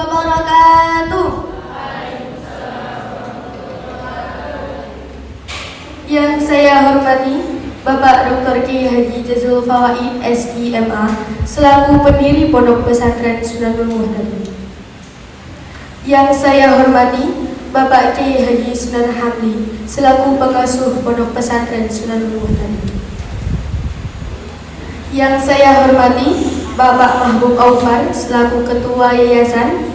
wabarakatuh. Yang saya hormati Bapak Dr. Kiai Haji Jazul Fawaid SIMA selaku pendiri Pondok Pesantren Sunanul Muhtadin. Yang saya hormati Bapak Kiai Haji Sunan Hamdi selaku pengasuh Pondok Pesantren Sunanul Muhtadin. Yang saya hormati Bapak Mahbub Aufar selaku Ketua Yayasan.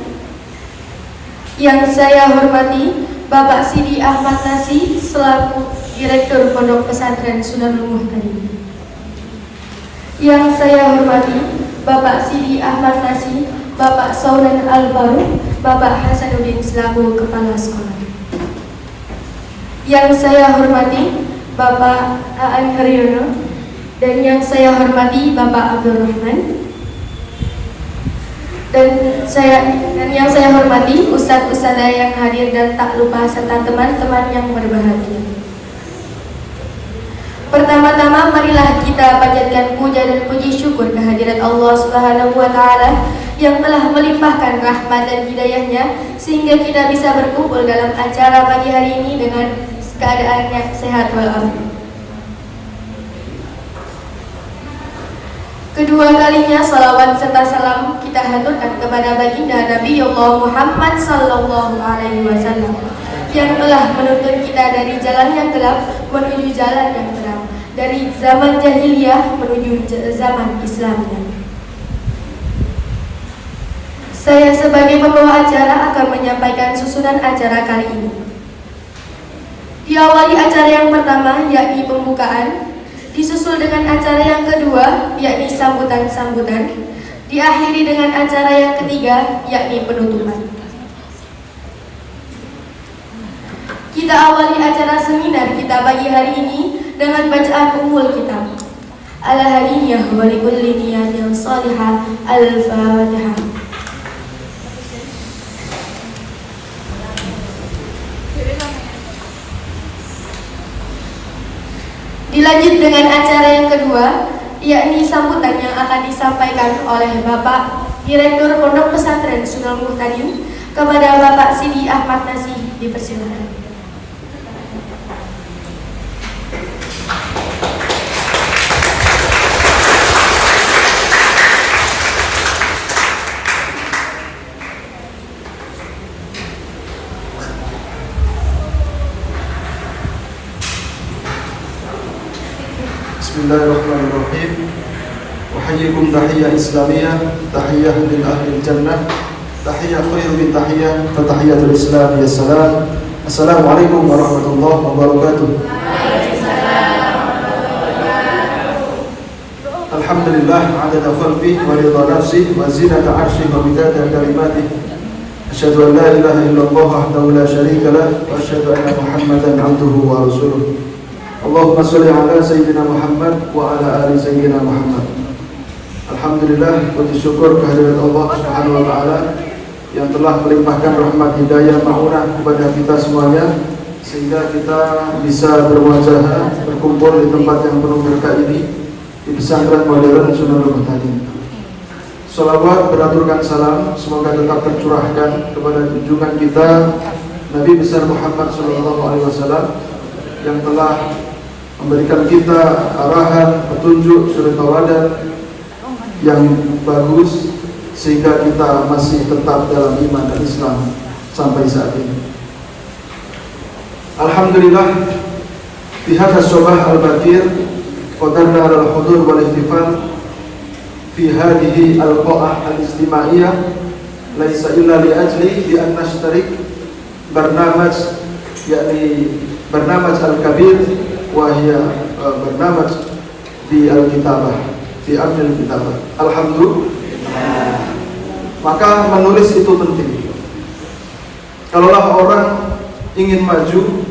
Yang saya hormati Bapak Sidi Ahmad Nasi selaku Direktur Pondok Pesantren Sunanul Muhtadin. Yang saya hormati Bapak Sidi Ahmad Nasi, Bapak Saulan Al-Faruq, Bapak Hasanuddin selaku Kepala Sekolah. Yang saya hormati Bapak Aan Haryono, dan yang saya hormati Bapak Abdul Rahman, dan yang saya hormati Ustadz-Ustadzah yang hadir dan tak lupa serta teman-teman yang berbahagia. Pertama-tama marilah kita panjatkan puja dan puji syukur kehadirat Allah Subhanahu wa Ta'ala yang telah melimpahkan rahmat dan hidayahnya sehingga kita bisa berkumpul dalam acara pagi hari ini dengan keadaannya sehat walafiat. Kedua kalinya salawat serta salam kita haturkan kepada baginda Nabi Allah Muhammad sallallahu alaihi wasallam yang telah menuntun kita dari jalan yang gelap menuju jalan yang terang, dari zaman jahiliyah menuju zaman Islamnya. Saya sebagai pembawa acara akan menyampaikan susunan acara kali ini. Diawali acara yang pertama yakni pembukaan, disusul dengan acara yang kedua yakni sambutan-sambutan, diakhiri dengan acara yang ketiga yakni penutupan. Kita awali acara seminar kita pagi hari ini dengan bacaan Ummul Kitab. Ala hadiyah wa likulli niyatin salihah. Al-Fatihah. Dilanjut dengan acara yang kedua, yakni sambutan yang akan disampaikan oleh Bapak Direktur Pondok Pesantren Sunanul Muhtadin kepada Bapak Sidi Ahmad Nasi. Dipersilakan. Bismillahirrahmanirrahim. Uhayyikum tahiyyah islamiyah, tahiyyah min ahli jannah, tahiyyah khairu min tahiyyah, fa tahiyyatul islam ya salam. Assalamualaikum warahmatullahi wabarakatuh. Alhamdulillah adada khalqi wa ridha nafsi wa zinata arshi wa midada kalimati. Asyhadu an la ilaha illallah wahdahu la syarika lah wa asyhadu anna Muhammadan abduhu wa rasuluh. Allahumma sholli ala Sayyidina Muhammad wa ala ali Sayyidina Muhammad. Alhamdulillah, puji syukur kehadirat Allah Subhanahu wa Ta'ala yang telah melimpahkan rahmat hidayah ma'unah kepada kita semuanya sehingga kita bisa bermuajahah berkumpul di tempat yang penuh berkah ini di pesantren modern Sunanul Muhtadin. Salawat beraturkan salam semoga tetap tercurahkan kepada junjungan kita Nabi besar Muhammad SAW yang telah memberikan kita arahan, petunjuk, suri tauladan yang bagus sehingga kita masih tetap dalam iman dan Islam sampai saat ini. Alhamdulillah, fi hadha sabah al-bakir qadarna al-hudur wal ihtifal fi hadhihi al-qa'ah al-istimaiyah laisa illa li ajli bi an nashtarik barnamaj yakni barnamaj al-kabir wahia barnamaj di al-kitabah, di al-kitabah. Alhamdulillah. Maka menulis itu penting. Kalaulah orang ingin maju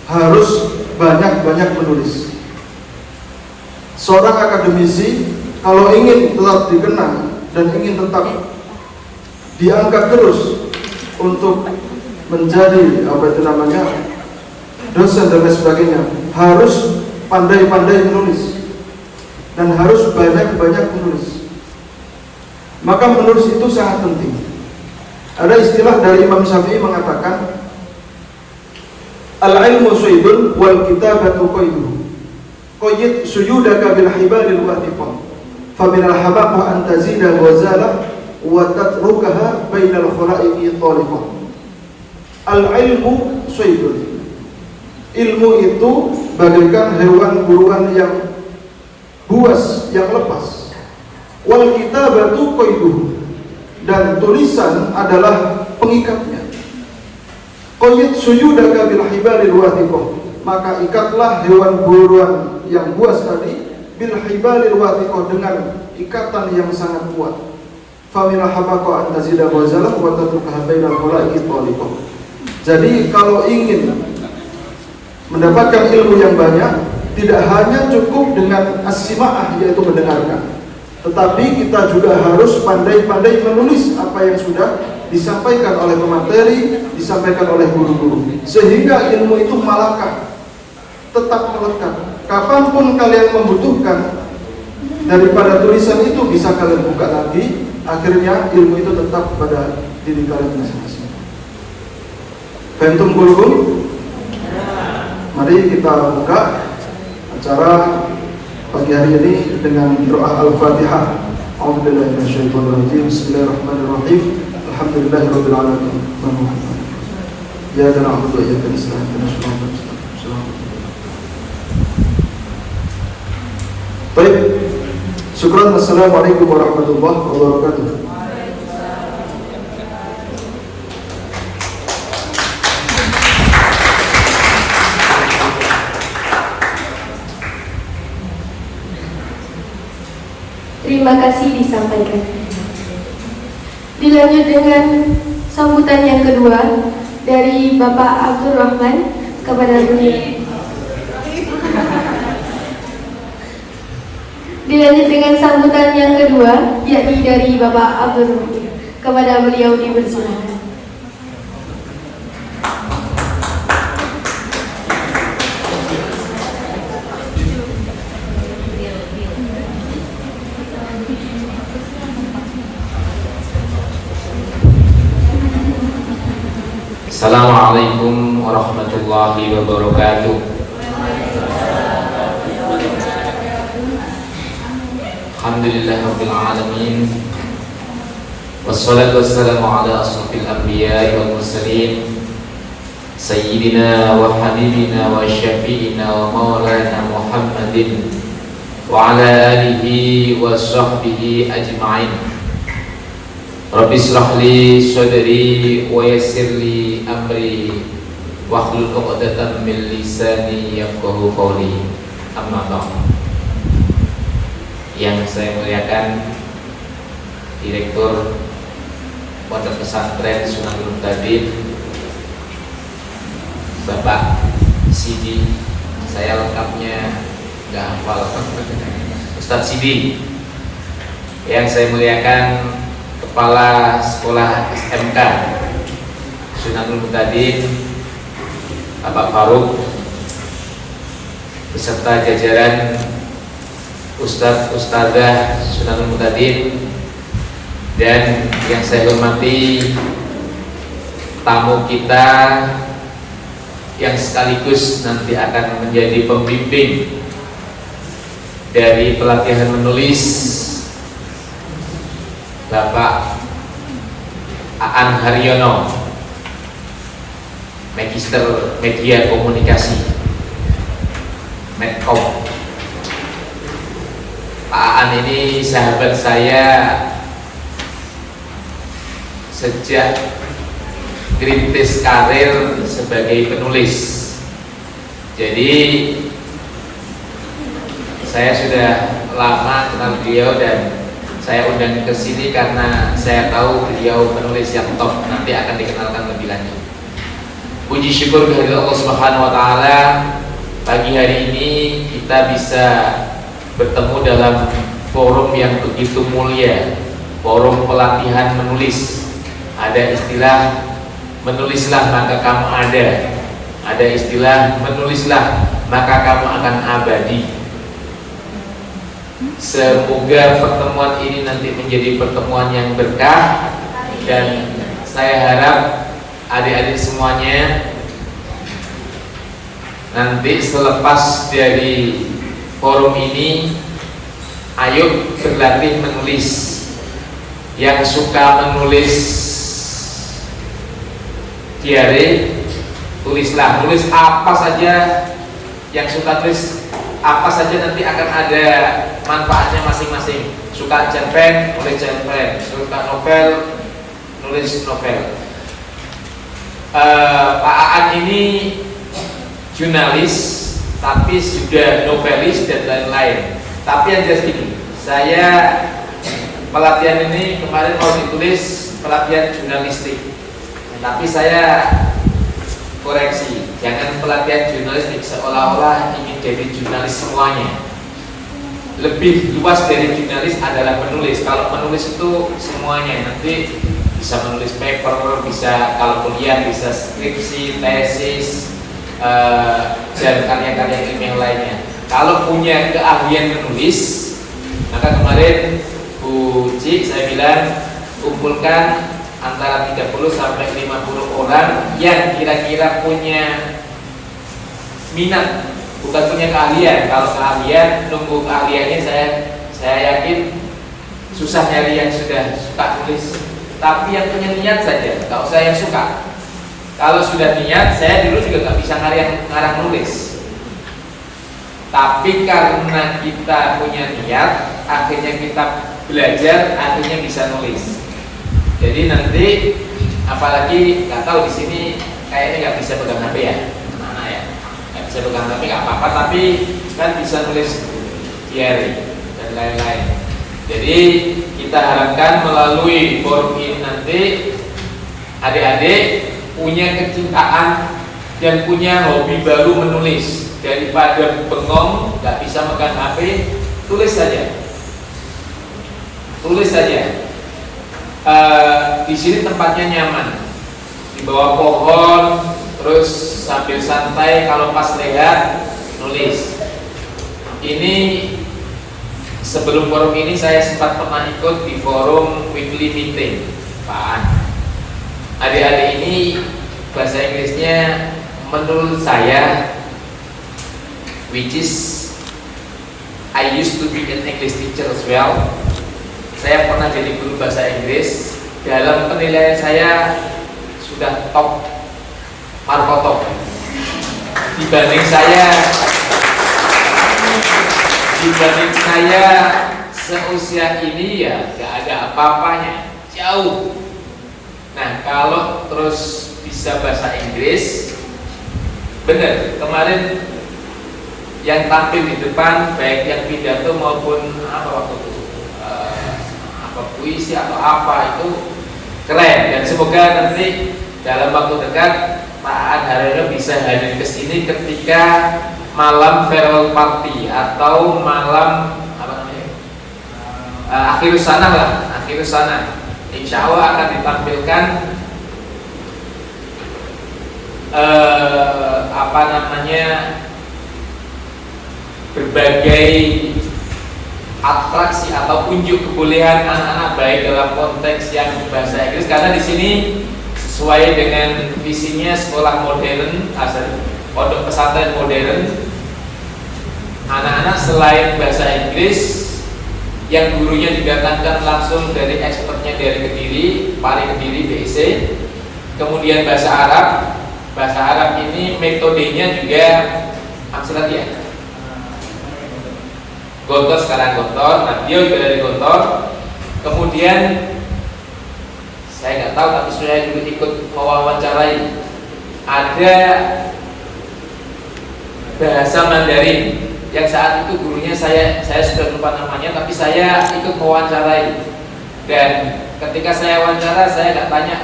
harus banyak-banyak menulis. Seorang akademisi kalau ingin tetap dikenang dan ingin tetap diangkat terus untuk menjadi dosen dan lain sebagainya, harus pandai-pandai menulis dan harus banyak-banyak menulis. Maka menulis itu sangat penting. Ada istilah dari Imam Syafi'i mengatakan al-ilmu suydun wal kitabatu qayduhu. Qayyid suyudaka bil hibalil wathiqah. Fa min al-habaqah an tazida ghazalah wa tatrukaha bainal khalaiqi taliqah. Al-ilmu suydun. Ilmu itu bagaikan hewan buruan yang buas, yang lepas. Wal kitabatu qayduhu. Dan tulisan adalah pengikatnya. Qayyid suyudaka bil hibalil wathiqah, maka ikatlah hewan buruan yang buas tadi bil hibalil wathiqah, dengan ikatan yang sangat kuat. Fa min habaqa an tazida ghazalah wa tatrukaha bainal khalaiqi taliqah. Jadi kalau ingin mendapatkan ilmu yang banyak, tidak hanya cukup dengan as-sima'ah, yaitu mendengarkan, tetapi kita juga harus pandai-pandai menulis apa yang sudah disampaikan oleh pemateri, disampaikan oleh guru-guru, sehingga ilmu itu malakah, tetap melekat. Kapanpun kalian membutuhkan daripada tulisan itu, bisa kalian buka lagi. Akhirnya ilmu itu tetap pada diri kalian masing-masing. Bentum guru, mari kita buka acara pagi hari ini dengan doa Al-Fatihah. A'udzubillahi minasyaitonir rajim. Bismillahirrahmanirrahim. Alhamdulillahirabbil alamin. Ya na'budu wa iyyaka nasta'in. Baik. Syukran. Assalamualaikum warahmatullahi wabarakatuh. Terima kasih disampaikan. Dilanjut dengan sambutan yang kedua dari Bapak Abdul Rahman kepada beliau. Dilanjut dengan sambutan yang kedua, yakni dari Bapak Abdul Rahman kepada beliau, dipersilakan. Assalamualaikum warahmatullahi wabarakatuh. Alhamdulillahirabbil alamin. Wassalatu wassalamu ala asrofil anbiya'i wal mursalin, sayyidina wa habibina wa syafi'ina wa maulana Muhammadin wa ala alihi wa sahbihi ajma'in. Rabbi shrah li sadri wa yassir li amri wahlul 'uqdatam min lisani yafqahu qawli. Amma ba'd. Yang saya muliakan Direktur Pondok Pesantren Sunnahul Muhtadin, Bapak Sidi, saya lengkapnya nggak hafal, Ustadz Sidi. Yang saya muliakan Kepala Sekolah SMK Sunnahul Muhtadin, Bapak Faruk, beserta jajaran Ustadz Ustadzah Sunnahul Muhtadin, dan yang saya hormati tamu kita yang sekaligus nanti akan menjadi pembimbing dari pelatihan menulis, Bapak Aan Haryono, Magister Media Komunikasi, Medcom. Pak Aan ini sahabat saya sejak rintis karir sebagai penulis. Jadi saya sudah lama kenal beliau dan saya undang ke sini karena saya tahu beliau penulis yang top, nanti akan dikenalkan lebih lanjut. Puji syukur kehadirat Allah Subhanahu wa taala, pagi hari ini kita bisa bertemu dalam forum yang begitu mulia, forum pelatihan menulis. Ada istilah menulislah maka kamu ada istilah menulislah maka kamu akan abadi. Semoga pertemuan ini nanti menjadi pertemuan yang berkah dan saya harap adik-adik semuanya nanti selepas dari forum ini, ayo berlatih menulis. Yang suka menulis diary, tulislah, tulis apa saja. Yang suka tulis apa saja nanti akan ada manfaatnya masing-masing. Suka cerpen, nulis cerpen. Suka novel, nulis novel. Pak Aan ini jurnalis, tapi sudah novelis dan lain-lain. Tapi yang jelas gini, saya pelatihan ini kemarin mau ditulis pelatihan jurnalistik, tapi saya koreksi, jangan pelatihan jurnalistik seolah-olah ingin jadi jurnalis semuanya. Lebih luas dari jurnalis adalah penulis. Kalau penulis itu semuanya, nanti bisa menulis paper, bisa kalau kuliah bisa skripsi, tesis, dan karya-karya ilmiah lainnya. Kalau punya keahlian menulis, maka kemarin Bu Cik saya bilang kumpulkan antara 30 sampai 50 orang yang kira-kira punya minat, bukan punya keahlian. Kalau keahlian, nunggu keahliannya saya yakin susah nyari yang sudah suka tulis. Tapi yang punya niat saja, nggak usah yang suka. Kalau sudah niat, saya dulu juga nggak bisa ngarang nulis. Tapi karena kita punya niat, akhirnya kita belajar, akhirnya bisa nulis. Jadi nanti, apalagi nggak tahu di sini kayaknya nggak bisa pegang HP ya, anak-anak ya, nggak bisa pegang HP nggak apa-apa, tapi kan bisa nulis diary dan lain-lain. Jadi kita harapkan melalui forum ini nanti adik-adik punya kecintaan dan punya hobi baru menulis. Daripada bengong nggak bisa megang HP, tulis saja. Tulis saja. Di sini tempatnya nyaman, di bawah pohon, terus sambil santai. Kalau pas lihat nulis. Ini sebelum forum ini saya sempat pernah ikut di forum weekly meeting, Pak. Adik-adik ini bahasa Inggrisnya menurut saya, which is I used to be an English teacher as well. Saya pernah jadi guru bahasa Inggris. Dalam penilaian saya sudah top, markotop. Dibanding saya seusia ini ya gak ada apa-apanya, jauh. Nah kalau terus bisa bahasa Inggris, bener kemarin yang tampil di depan, baik yang pidato maupun apa waktu itu puisi atau apa, itu keren. Dan semoga nanti dalam waktu dekat Pak Aan Haryono bisa hadir ke sini ketika malam farewell party atau malam apa namanya, akhirus sana lah, akhirus sana. Insya Allah akan ditampilkan apa namanya, berbagai atraksi atau unjuk kebolehan anak-anak baik dalam konteks yang bahasa Inggris, karena di sini sesuai dengan visinya sekolah modern, pondok pesantren modern. Anak-anak selain bahasa Inggris yang gurunya didatangkan langsung dari expertnya dari Kediri, Pari Kediri BIC, kemudian bahasa Arab. Bahasa Arab ini metodenya juga Amsilat ya, Gontor sekarang Gontor, nah dia juga dari Gontor. Kemudian saya nggak tahu, tapi saya dulu ikut mewawancarai, ada bahasa Mandarin yang saat itu gurunya saya sudah lupa namanya, tapi saya ikut mewawancarai. Dan ketika saya wawancara, saya nggak tanya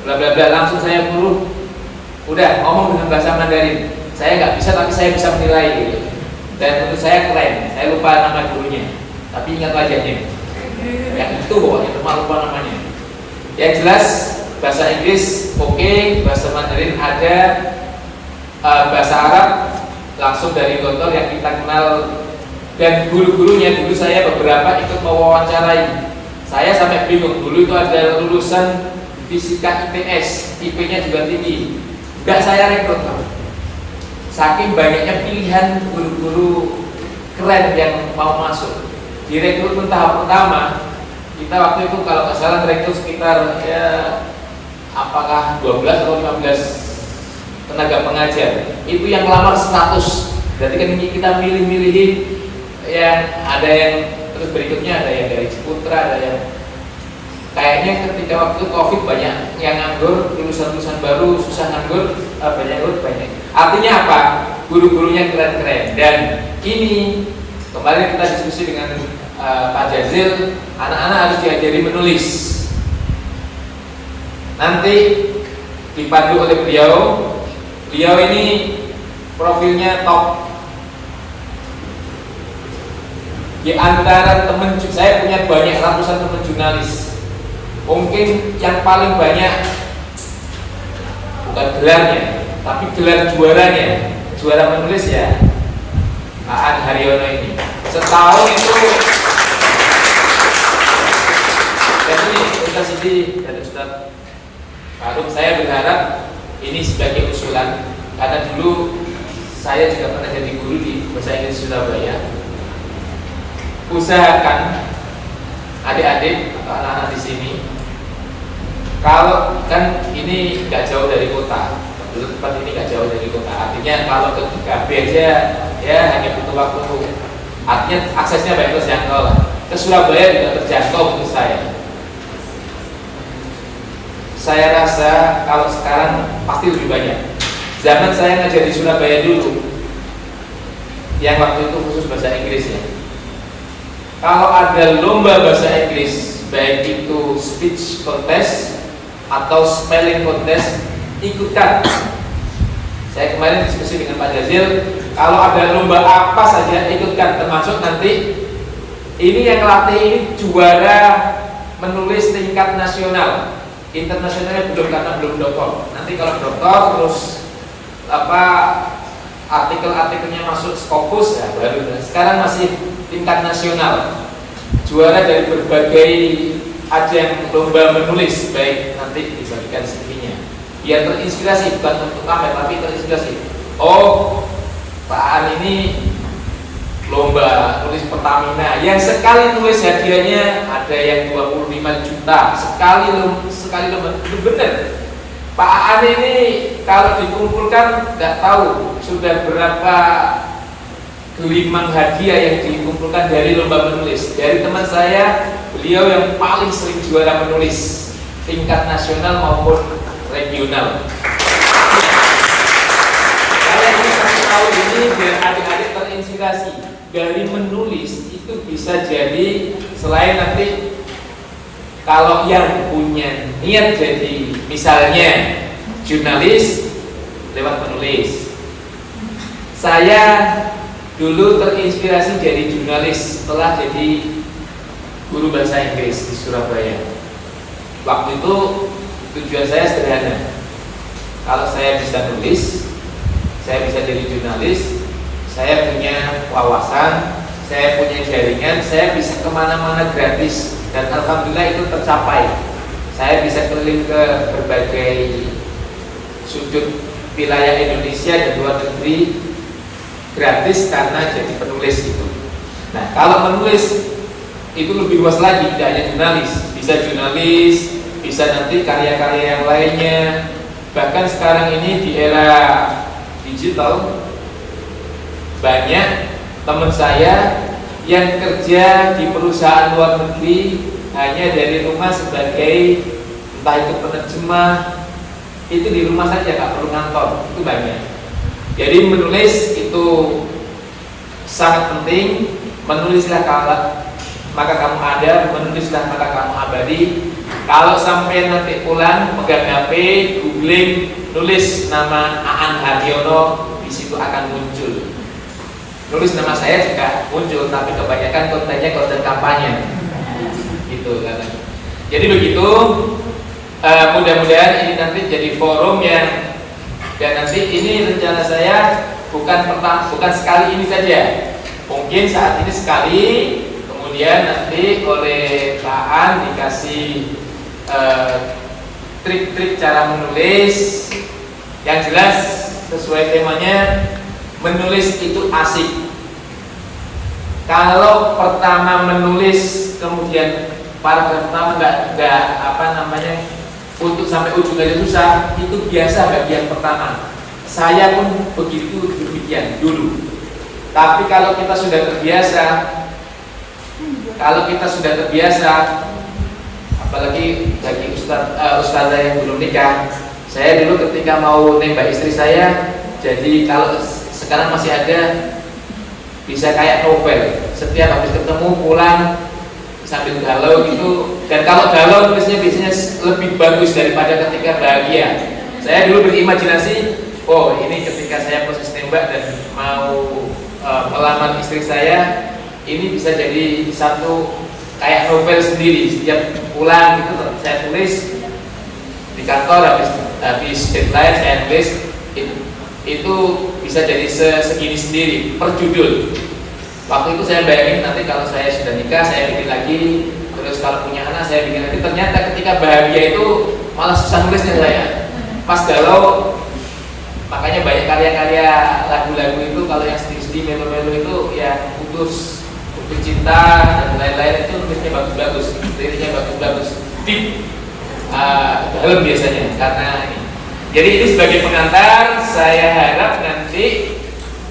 bla bla bla, langsung saya suruh udah ngomong dengan bahasa Mandarin. Saya nggak bisa, tapi saya bisa menilai gitu. Dan menurut saya keren. Saya lupa nama gurunya, tapi ingat wajahnya. Yang itu pokoknya, lupa namanya. Yang jelas bahasa Inggris oke, bahasa Mandarin ada, bahasa Arab langsung dari Gontor yang kita kenal. Dan guru-gurunya dulu saya beberapa ikut mewawancarai. Saya sampai bingung, dulu itu ada lulusan fisika IPS, IP-nya juga tinggi. Enggak saya rekrut, Pak. Saking banyaknya pilihan guru-guru keren yang mau masuk. Di rekrutmen tahap pertama, kita waktu itu kalau nggak salah rekrut sekitar ya apakah 12 atau 15 tenaga pengajar. Itu yang lamar 100. Berarti kan kita milih-milihin yang ada yang terus berikutnya ada yang dari Ciputra, ada yang kayaknya ketika waktu COVID banyak yang nganggur, lulusan-lulusan baru susah nganggur, banyak. Artinya apa? Guru-gurunya keren-keren. Dan ini kemarin kita diskusi dengan Pak Jazil, anak-anak harus diajari menulis. Nanti dipandu oleh beliau. Beliau ini profilnya top. Di antara teman saya punya banyak ratusan teman jurnalis. Mungkin yang paling banyak bukan gelarnya, tapi gelar juaranya, juara menulis ya Aan Haryono ini. Setahun itu. Dan ini Ustaz Sidi dan Ustaz Farum, saya berharap ini sebagai usulan karena dulu saya juga pernah jadi guru di bahasa Inggris Surabaya. Usahakan adik-adik atau anak-anak di sini, kalau kan ini nggak jauh dari kota, tempat ini nggak jauh dari kota. Artinya kalau ke KB aja ya hanya butuh waktu. Artinya aksesnya baik terjangkau lah. Ke Surabaya juga terjangkau menurut saya. Saya rasa kalau sekarang pasti lebih banyak. Zaman saya ngajar di Surabaya dulu, yang waktu itu khusus bahasa Inggris ya. Kalau ada lomba bahasa Inggris, baik itu speech contest atau spelling contest, ikutkan. Saya kemarin diskusi dengan Pak Jazil, kalau ada lomba apa saja ikutkan, termasuk nanti ini yang latih ini juara menulis tingkat nasional. Internasionalnya belum karena belum doktor. Nanti kalau doktor terus artikel-artikelnya masuk Scopus ya baru. Sekarang masih tingkat nasional. Juara dari berbagai ajang lomba menulis, baik nanti dibagikan CV-nya. Biar terinspirasi, bukan untuk pamer tapi terinspirasi. Oh, Pak Aan ini lomba tulis Pertamina yang sekali nulis hadiahnya ada yang 25 juta sekali lomba. Itu benar. Pak Aan ini kalau dikumpulkan nggak tahu sudah berapa gelimang hadiah yang dikumpulkan dari lomba menulis. Dari teman saya, beliau yang paling sering juara menulis tingkat nasional maupun regional. Saya ingin kasih tahu ini biar adik-adik terinspirasi. Dari menulis itu bisa jadi selain nanti kalau yang punya niat jadi misalnya jurnalis lewat menulis. Saya dulu terinspirasi jadi jurnalis setelah jadi guru bahasa Inggris di Surabaya. Waktu itu tujuan saya sederhana. Kalau saya bisa nulis, saya bisa jadi jurnalis, saya punya wawasan, saya punya jaringan, saya bisa kemana-mana gratis. Dan alhamdulillah itu tercapai. Saya bisa keliling ke berbagai sudut wilayah Indonesia dan luar negeri gratis karena jadi penulis itu. Nah, kalau menulis itu lebih luas lagi, tidak hanya jurnalis, bisa nanti karya-karya yang lainnya. Bahkan sekarang ini di era digital banyak teman saya yang kerja di perusahaan luar negeri hanya dari rumah sebagai entah itu penerjemah, itu di rumah saja, nggak perlu ngantor, itu banyak. Jadi menulis itu sangat penting. Menulislah maka kamu ada, menulislah maka kamu abadi. Kalau sampai nanti pulang pegang HP, googling, nulis nama Aan Haryono, di situ akan muncul. Nulis nama saya juga muncul, tapi kebanyakan kontennya konten kampanye, gitu kan. Jadi begitu. Mudah-mudahan ini nanti jadi forum yang, dan nanti ini rencana saya bukan sekali ini saja. Mungkin saat ini sekali, kemudian nanti oleh Pak Aan dikasih trik-trik cara menulis. Yang jelas sesuai temanya, menulis itu asik. Kalau pertama menulis kemudian paragraf pertama nggak untuk sampai ujung aja susah, itu biasa bagian pertama. Saya pun begitu demikian dulu. Tapi kalau kita sudah terbiasa, apalagi bagi ustazah yang belum nikah, saya dulu ketika mau nembak istri saya, jadi kalau sekarang masih ada, bisa kayak novel, setiap habis ketemu pulang sambil galau gitu. Dan kalau galau tulisnya biasanya lebih bagus daripada ketika bahagia. Saya dulu berimajinasi, oh ini ketika saya proses tembak dan mau melamar istri saya, ini bisa jadi satu kayak novel sendiri. Setiap pulang gitu saya tulis di kantor, habis deadline saya tulis itu bisa jadi segini sendiri per judul. Waktu itu saya bayangin nanti kalau saya sudah nikah saya bikin lagi, terus kalau punya anak saya bikin lagi. Ternyata ketika bahagia itu malah susah nulisnya saya. Pas galau, makanya banyak karya-karya lagu-lagu itu kalau yang sedih-sedih, melo-melo itu ya putus cinta dan lain-lain, itu nulisnya bagus-bagus, liriknya bagus-bagus, deep dalam biasanya karena ini. Jadi ini sebagai pengantar, saya harap nanti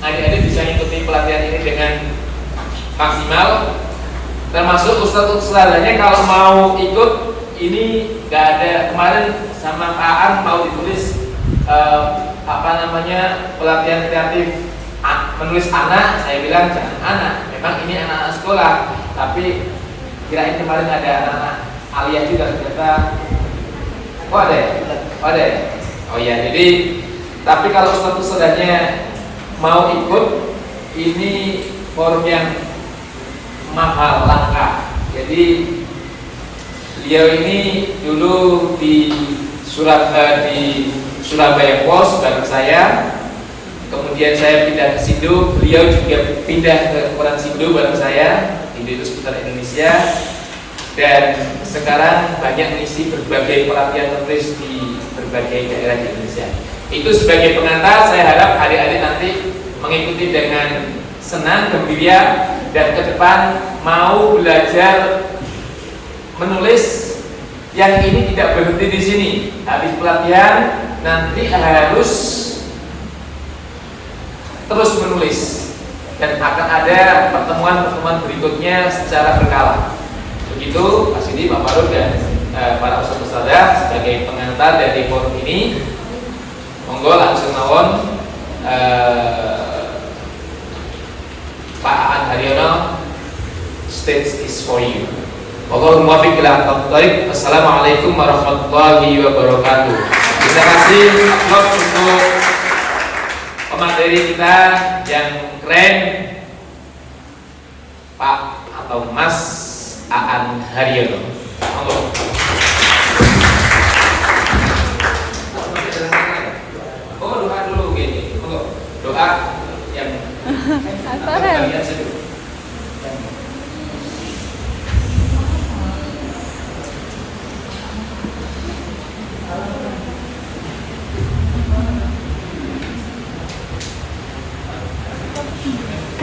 adik-adik bisa mengikuti pelatihan ini dengan maksimal, termasuk ustadz-ustadzanya kalau mau ikut ini nggak ada. Kemarin sama Pak An mau ditulis pelatihan kreatif menulis anak, saya bilang jangan anak, memang ini anak-anak sekolah, tapi kirain kemarin ada anak-anak aliyah juga, ternyata ada ya? Oh ya, jadi tapi kalau ustadz-ustadzanya mau ikut, ini forum yang mahal, langka. Jadi beliau ini dulu di Surabaya Pos bareng saya, kemudian saya pindah ke Sindo, beliau juga pindah ke Koran Sindo bareng saya, Indo itu seputar Indonesia, dan sekarang banyak mengisi berbagai pelatihan menulis di berbagai daerah di Indonesia. Itu sebagai pengantar, saya harap adik-adik nanti mengikuti dengan senang, gembira, dan ke depan mau belajar menulis. Yang ini tidak berhenti di sini. Habis pelatihan nanti harus terus menulis, dan akan ada pertemuan-pertemuan berikutnya secara berkala. Begitu Pak Sidi, Pak Faruk, dan para ustadz-ustadzah sebagai pengantar dari forum ini. Monggo langsung mawon Pak Aan Haryono, stage is for you. Wallahul muwaffiq ila aqwamit thoriq. Assalamualaikum warahmatullahi wabarakatuh. Terima kasih untuk pemateri kita yang keren, Pak atau Mas Aan Haryono. Monggo. Oh, doa dulu gini. Monggo. Doa yang bagian situ.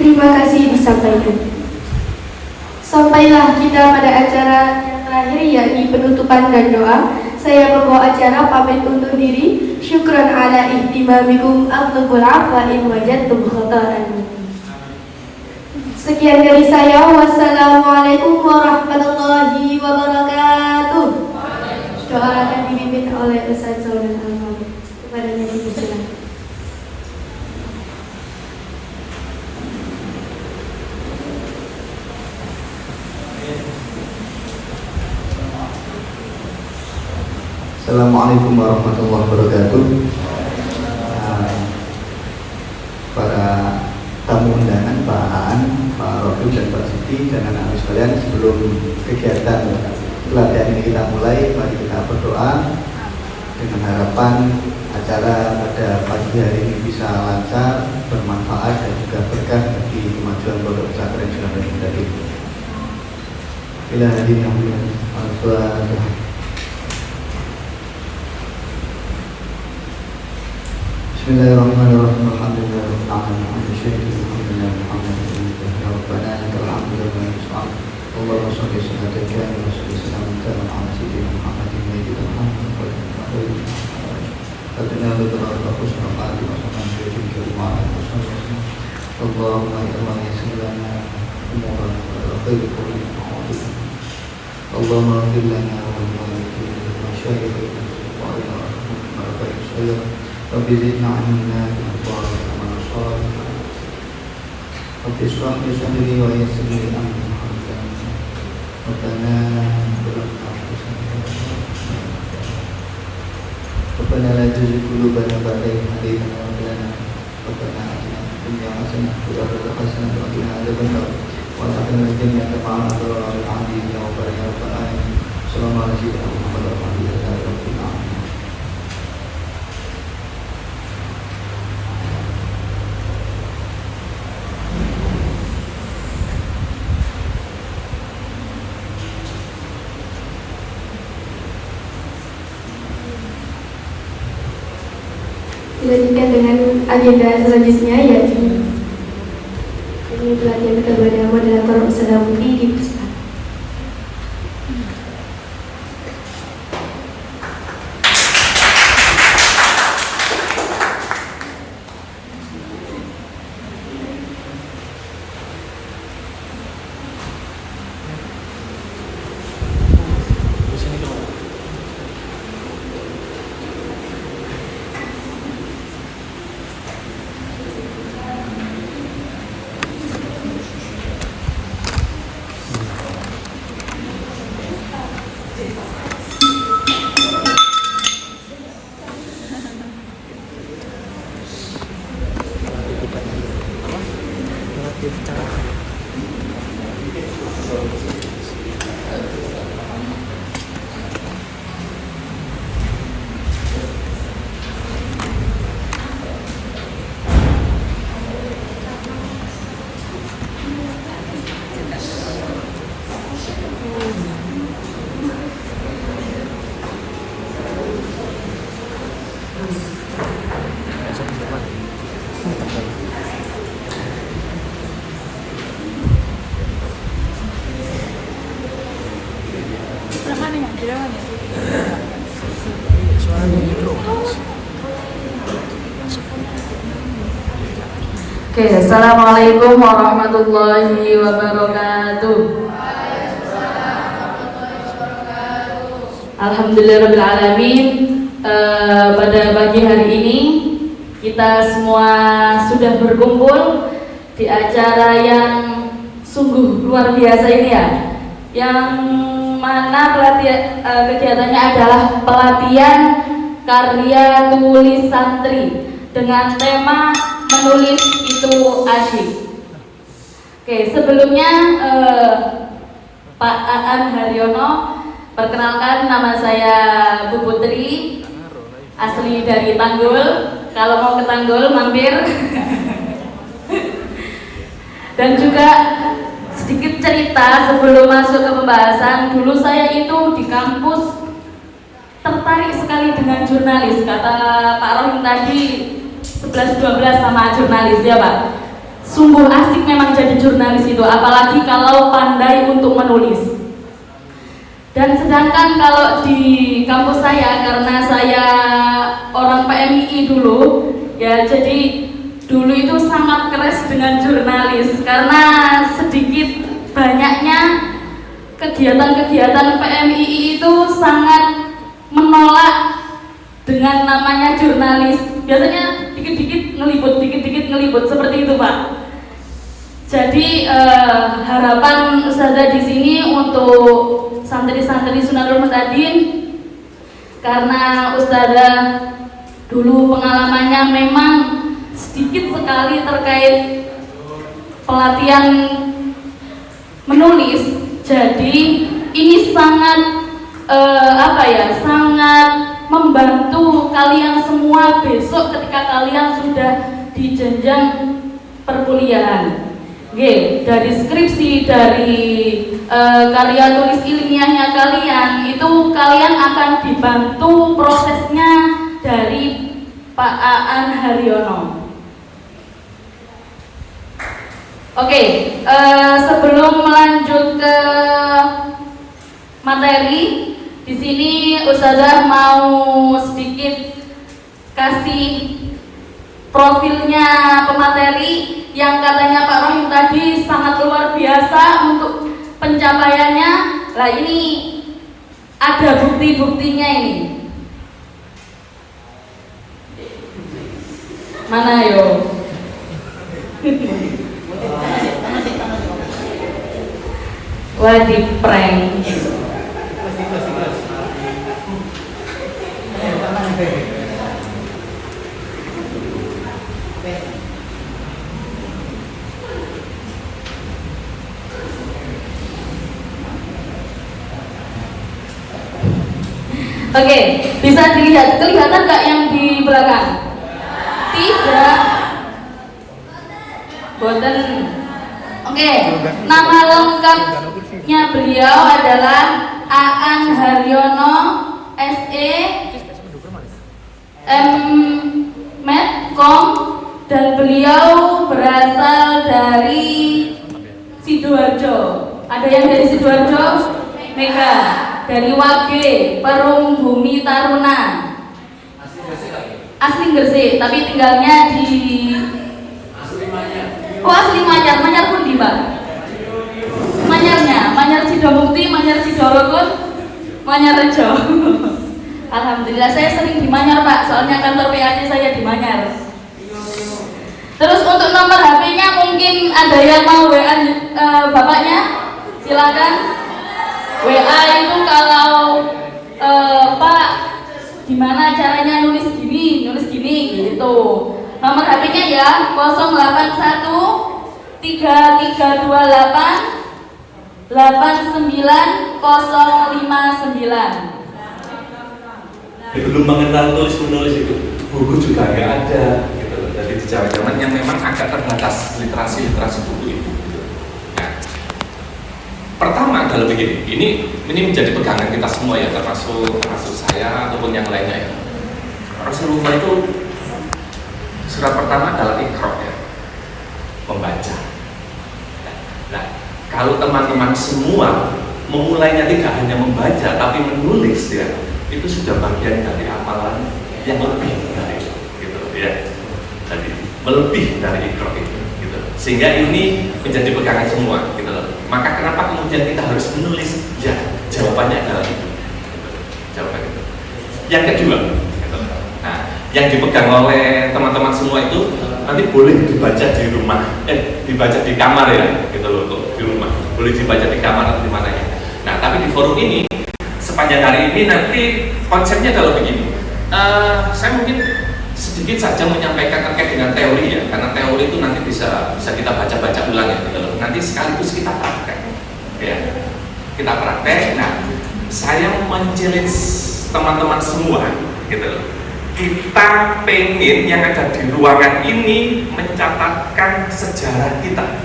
Terima kasih disampaikan. Sampailah kita pada acara yang terakhir, yakni penutupan dan doa. Saya membawa acara pamit undur diri. Syukran ala ihtimamikum, atlubul afwa in wajadtum khata'an. Sekian dari saya. Wassalamualaikum warahmatullahi wabarakatuh. Doa akan dipimpin oleh Ustaz Saudara Al-Fadhil. Kepadanya dipersilakan. Assalamualaikum warahmatullahi wabarakatuh. Para tamu undangan, Pak Aan, Pak Robi, dan Pak Siti, dan anak-anak sekalian, sebelum kegiatan pelatihan ini kita mulai, mari kita berdoa dengan harapan acara pada pagi hari ini bisa lancar, bermanfaat, dan juga berkah bagi kemajuan pondok pesantren Surabaya Muda. Bila hadirin yang mulia, Bismillahirrahmanirrahim. Alhamdulillahirabbil alamin. Ya Rabbana lakal hamdu wa lakal Allahumma shalli salatan kamilatan wa salli salaman taman ala sayyidina Muhammadin wa ala alihi wa sahbihi. Adna lana al-husna wa al-hasanah fi kulli ma'ruf. Allahumma ya yassir lana umurana wa khayr kulli umurina. Allahumma ighfir lana wa liwalidayna wa mashayikhina wa ila rahmatika. Rabbi zidna ilma wa amal salih. Rabbi shrah li sadri wa yassir li amri. Rabbana Rabbana la tuzigh qulubana ba'da idh hadaytana wa hab lana Rabbana atina fid dunya hasanah wa fil akhirati hasanah wa qina adzabannar wa atina jannata ma'al abrar amin ya rabbal alamin. Sallallahu alaihi wa sallam alhamdulillahi rabbil alamin. Dilanjutkan dengan agenda selanjutnya, yaitu ini pelatihan kepada moderator Ustazah Putri di Pusat. Oke, assalamualaikum warahmatullahi wabarakatuh. Alhamdulillahirabbil alamin. Pada pagi hari ini kita semua sudah berkumpul di acara yang sungguh luar biasa ini ya, yang mana kegiatannya adalah pelatihan karya tulis santri dengan tema menulis itu asyik. Oke, sebelumnya Pak Aan Haryono, perkenalkan nama saya Bu Putri, asli dari Tanggul. Kalau mau ke Tanggul mampir. Dan juga sedikit cerita sebelum masuk ke pembahasan. Dulu saya itu di kampus tertarik sekali dengan jurnalis. Kata Pak Rohim tadi 11-12 sama jurnalis ya Pak. Sungguh asik memang jadi jurnalis itu, apalagi kalau pandai untuk menulis. Dan sedangkan kalau di kampus saya, karena saya orang PMII dulu ya, jadi dulu itu sangat keras dengan jurnalis karena sedikit banyaknya kegiatan-kegiatan PMII itu sangat menolak dengan namanya jurnalis. Biasanya dikit-dikit ngeliput seperti itu Pak. Jadi harapan Ustazah di sini untuk santri-santri Sunatul Muhtadin, karena Ustazah dulu pengalamannya memang sedikit sekali terkait pelatihan menulis. Jadi ini sangat sangat membantu kalian semua besok ketika kalian sudah di jenjang perkuliahan. Oke, dari skripsi, dari karya tulis ilmiahnya kalian, itu kalian akan dibantu prosesnya dari Pak Aan Haryono. Oke, sebelum melanjut ke materi, di sini Ustazah mau sedikit kasih profilnya pemateri yang katanya Pak Rohim tadi sangat luar biasa untuk pencapaiannya. Nah, ini ada bukti-buktinya ini. Mana yo? Wah, di prank. Oke, bisa dilihat, kelihatan nggak yang di belakang? Tidak. Boten. Oke, nama lengkapnya beliau adalah Aan Haryono, SE, M.Com, dan beliau berasal dari Sidoarjo. Ada yang dari Sidoarjo? Mega. Dari Wage, Perum Bumi Taruna. Asli Gresik, tapi tinggalnya di asli Manyar. Manyar pun di Mbak. Manyar Sidomukti, Manyar Sidorokun, Manyar Rejo. Alhamdulillah saya sering di Manyar Pak, soalnya kantor PAC saya di Manyar. Terus untuk nomor HP-nya mungkin ada yang mau WA bapaknya, silakan. WA itu kalau Pak gimana caranya nulis gini gitu. Nomor HP-nya ya 081 3328 89059. Belum mengenal tulis menulis itu, buku juga nggak ada gitu. Jadi di zaman yang memang agak terbatas literasi buku itu. Pertama adalah begini, ini menjadi pegangan kita semua ya, termasuk saya ataupun yang lainnya ya. Rasulullah itu surat pertama adalah Iqra ya, membaca. Nah, kalau teman-teman semua memulainya tidak hanya membaca tapi menulis ya, itu sudah bagian dari amalan yang lebih dari itu, gitu ya. Jadi melebih dari Iqra itu. Sehingga ini menjadi pegangan semua gitu loh. Maka kenapa kemudian kita harus menulis? Ya, jawabannya adalah itu. Jawabannya itu. Yang kedua, gitu. Nah, yang dipegang oleh teman-teman semua itu nanti boleh dibaca di rumah, dibaca di kamar ya, gitu loh, di rumah. Boleh dibaca di kamar atau di mana ya. Nah, tapi di forum ini sepanjang hari ini nanti konsepnya adalah begini. Saya mungkin sedikit saja menyampaikan terkait dengan teori ya, karena teori itu nanti bisa kita baca-baca ulang ya, gitu loh. Nanti sekaligus kita praktek, ya, kita praktek. Nah, saya men-challenge teman-teman semua, gitu loh. Kita pengen yang ada di ruangan ini mencatatkan sejarah kita,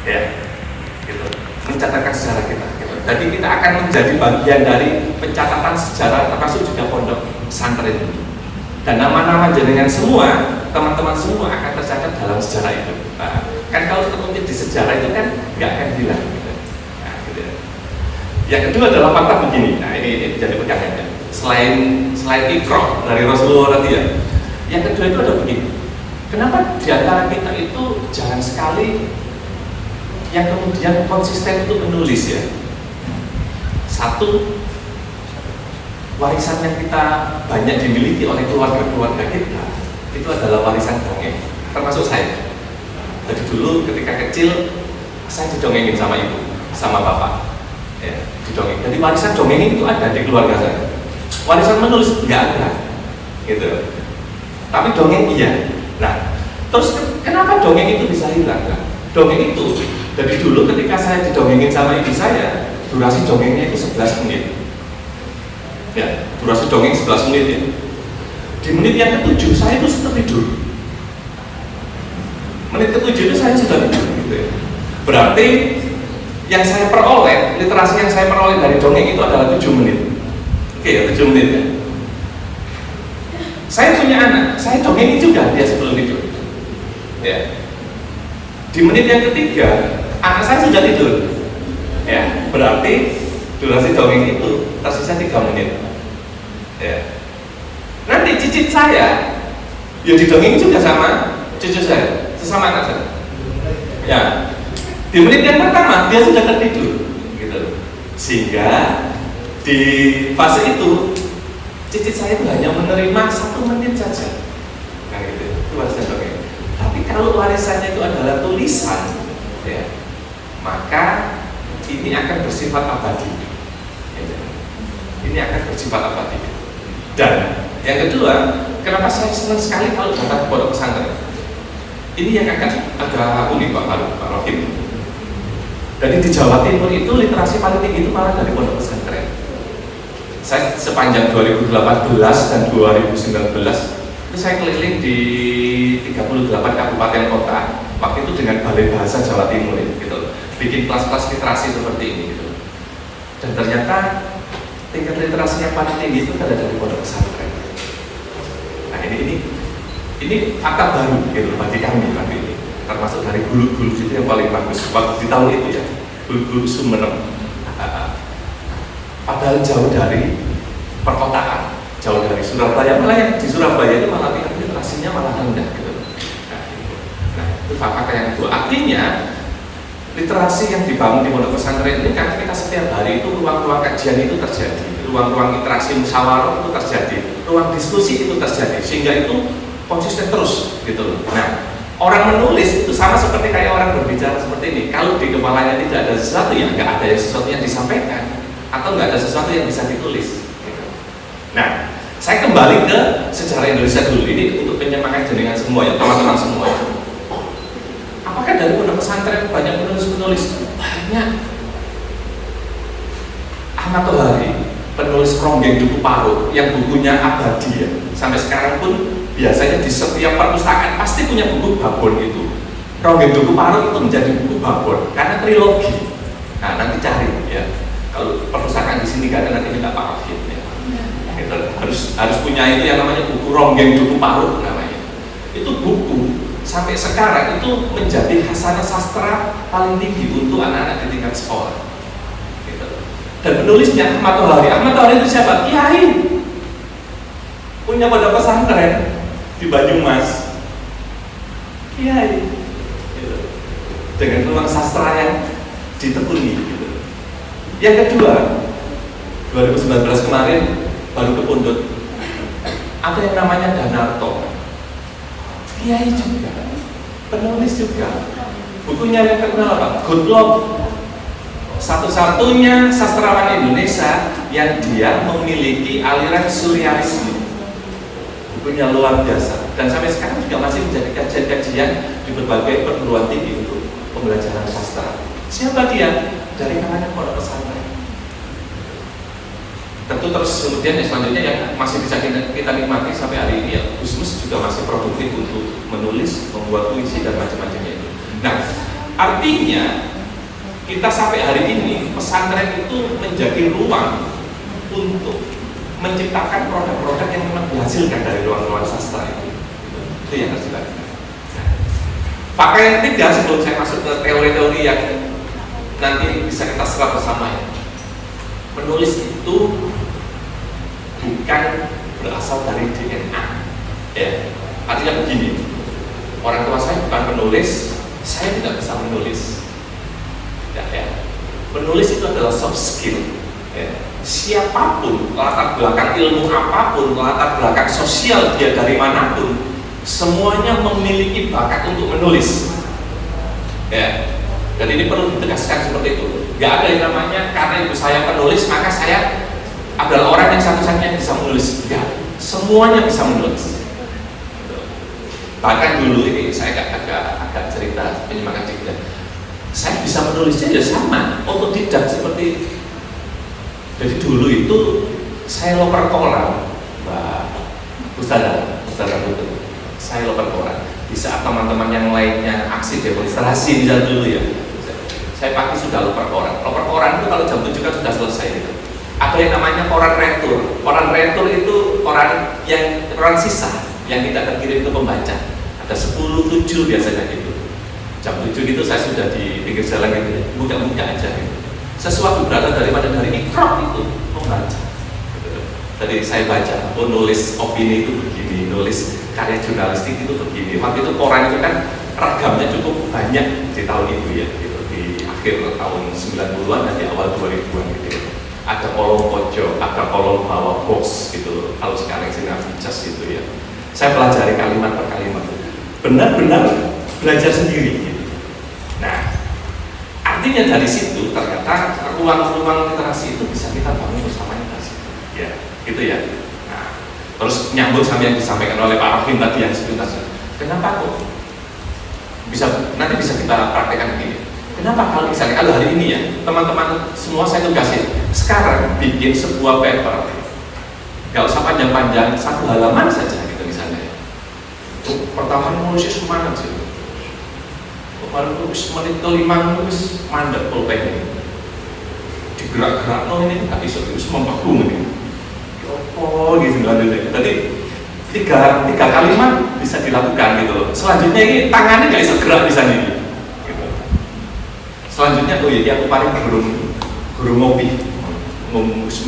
ya, gitu. Mencatatkan sejarah kita, gitu. Jadi kita akan menjadi bagian dari pencatatan sejarah, termasuk juga pondok pesantren itu. Dan nama-nama jenengan semua, teman-teman semua akan tercatat dalam sejarah itu. Nah, kan kalau tertulis di sejarah itu kan nggak akan hilang. Gitu. Nah, gitu. Yang kedua adalah fakta begini. Nah, ini jadi pegangannya. Selain Iqra dari Rasulullah tadi ya. Yang kedua itu ada begini. Kenapa di antara kita itu jarang sekali yang kemudian konsisten itu menulis ya? Satu, warisan yang kita banyak dimiliki oleh keluarga-keluarga kita itu adalah warisan dongeng, termasuk saya. Jadi dulu ketika kecil saya didongengin sama ibu, sama bapak, ya, didongeng. Jadi warisan dongeng itu ada di keluarga saya. Warisan menulis nggak ada, gitu. Tapi dongeng iya. Nah, terus kenapa dongeng itu bisa hilang? Nah, dongeng itu dari dulu ketika saya didongengin sama ibu saya, durasi dongengnya itu 11 menit. Ya, durasi dongeng 11 menit ya. Di menit yang ke-7 saya itu sudah tidur. Menit ke-7 itu saya sudah tidur gitu ya. Berarti yang saya peroleh, literasi yang saya peroleh dari dongeng itu adalah 7 menit. Oke ya, 7 menit ya. Saya punya anak, saya dongengin juga dia sebelum tidur. Ya. Di menit yang ketiga, anak saya sudah tidur. Ya, berarti durasi dongeng itu tersisa 3 menit. Ya. Nanti cicit saya, ya didongengin juga sama cucu saya, sesama anak saya. Ya, di menit yang pertama dia sudah tertidur, gitu. Sehingga di fase itu cicit saya itu hanya menerima 1 menit saja. Nah gitu, itu warisan dongeng. Tapi kalau warisannya itu adalah tulisan, ya, maka ini akan bersifat abadi. Ya, ini akan bersifat abadi. Dan yang kedua, kenapa saya senang sekali kalau datang ke pondok pesantren? Ini yang akan agak unik Pak Rohim. Jadi di Jawa Timur itu literasi paling tinggi itu malah dari pondok pesantren. Saya sepanjang 2018 dan 2019 itu saya keliling di 38 kabupaten kota. Waktu itu dengan Balai Bahasa Jawa Timur gitu. Bikin kelas-kelas literasi seperti ini gitu. Dan ternyata tingkat literasi yang paling tinggi itu ada dari pondok pesantren. Nah ini fakta baru gitu bagi kami nanti ini. Termasuk dari guru-guru itu yang paling bagus waktu di tahun itu ya, guru-guru Sumeneb. Padahal jauh dari perkotaan, jauh dari Surabaya, malah yang di Surabaya itu malah tingkat literasinya malah rendah gitu. Nah itu fakta yang kedua. Artinya literasi yang dibangun di pondok pesantren ini kan kita setiap hari itu ruang-ruang kajian itu terjadi, ruang-ruang interaksi musyawarah itu terjadi, ruang diskusi itu terjadi, sehingga itu konsisten terus gitu. Nah orang menulis itu sama seperti kayak orang berbicara seperti ini. Kalau di kepalanya tidak ada sesuatu, ya nggak ada sesuatu yang disampaikan, atau nggak ada sesuatu yang bisa ditulis. Gitu. Nah, saya kembali ke sejarah Indonesia dulu ini untuk penyemangat jenengan semua ya, teman-teman semua. Apakah dari pondok pesantren banyak penulis-penulis? Banyak. Ahmad Tohari, penulis Ronggeng Duku Parut yang bukunya abadi ya, sampai sekarang pun biasanya di setiap perpustakaan pasti punya buku babon itu. Ronggeng Duku Parut itu menjadi buku babon karena trilogi. Nah nanti cari ya. Kalau perpustakaan di sini gak ada, nanti minta Pak Afid ya. Kita harus punya itu yang namanya buku Ronggeng Duku Parut namanya. Itu buku sampai sekarang itu menjadi hasanah sastra paling tinggi untuk anak-anak di tingkat sekolah. Gitu. Dan penulisnya Ahmad Tohari. Ahmad Tohari itu siapa? Kiai. Punya pondok pesantren di Banyumas. Kiai. Gitu. Dengan ruang sastra yang ditekuni. Gitu. Yang kedua, 2019 kemarin baru ke Pondok ada yang namanya Danarto, kiai juga, penulis juga. Bukunya yang terkenal apa? Good Love. Satu-satunya sastrawan Indonesia yang dia memiliki aliran surrealisme. Bukunya luar biasa dan sampai sekarang juga masih menjadi kajian-kajian di berbagai perguruan tinggi untuk pembelajaran sastra. Siapa dia? Dari kalangan pondok pesantren. Tentu terus kemudian yang selanjutnya yang masih bisa kita nikmati sampai hari ini ya, Gusmus juga masih produktif untuk menulis, membuat puisi dan macam-macamnya itu. Nah, artinya kita sampai hari ini pesantren itu menjadi ruang untuk menciptakan produk-produk yang memang dihasilkan dari ruang-ruang sastra itu. Itu yang harus dilakukan. Nah, fakta yang ketiga sebelum saya masuk ke teori-teori yang nanti bisa kita serap bersama ya. Menulis itu bukan berasal dari DNA. Ya, artinya begini. Orang tua saya bukan penulis, saya tidak bisa menulis. Ya. Menulis itu adalah soft skill. Ya. Siapapun, latar belakang ilmu apapun, latar belakang sosial dia dari manapun, semuanya memiliki bakat untuk menulis. Ya. Dan ini perlu ditegaskan seperti itu. Gak ada yang namanya karena ibu saya penulis maka saya adalah orang yang satu-satunya yang bisa menulis. Enggak, semuanya bisa menulis. Bahkan dulu ini saya agak cerita penyemangat juga. Saya bisa menulisnya ya sama, otodidak seperti. Jadi dulu itu saya loper koran, Mbak Ustazah betul. Saya loper koran. Di saat teman-teman yang lainnya aksi demonstrasi misal dulu ya, saya pagi sudah loper koran. Loper koran itu kalau jam 7 kan sudah selesai gitu. Ada yang namanya koran retur. Koran retur itu koran sisa yang tidak terkirim ke pembaca. Ada 10-7 biasanya gitu. Jam 7 itu saya sudah di pinggir jalan gitu, buka-buka aja gitu. Sesuatu berasal dari Iqra itu membaca. Tadi saya baca, nulis opini itu begini, nulis karya jurnalistik itu begini. Waktu itu koran itu kan ragamnya cukup banyak di tahun itu ya, gitu. Di akhir tahun 90-an dan di awal 2000-an gitu ya. Ada kolom pojok, ada kolom bawah box gitu. Kalau sekarang sinar bicas gitu ya. Saya pelajari kalimat per kalimat. Benar-benar belajar sendiri gitu. Nah, artinya dari situ ternyata ruang-ruang literasi itu bisa kita bangun bersamanya dari situ. Ya, gitu ya. Nah, terus nyambung sama yang disampaikan oleh Pak Rohim tadi yang sebentar. Kenapa kok nanti bisa kita praktekkan begini? Kenapa kalau misalnya kalau hari ini ya teman-teman semua saya tugasin sekarang bikin sebuah paper, nggak usah panjang-panjang, 1 halaman saja gitu misalnya. Pertama nulisnya semangat sih. Kemarin tulis menit ke-5 nulis mandek pulpen ini. Digerak-gerak ini nggak bisa terus membangun ini. Oh gitu lanjutnya. Tadi tiga kalimat bisa dilakukan gitu loh. Selanjutnya ini tangannya nggak bisa gerak bisa nih. Gitu. Selanjutnya aku paling guru ngopi,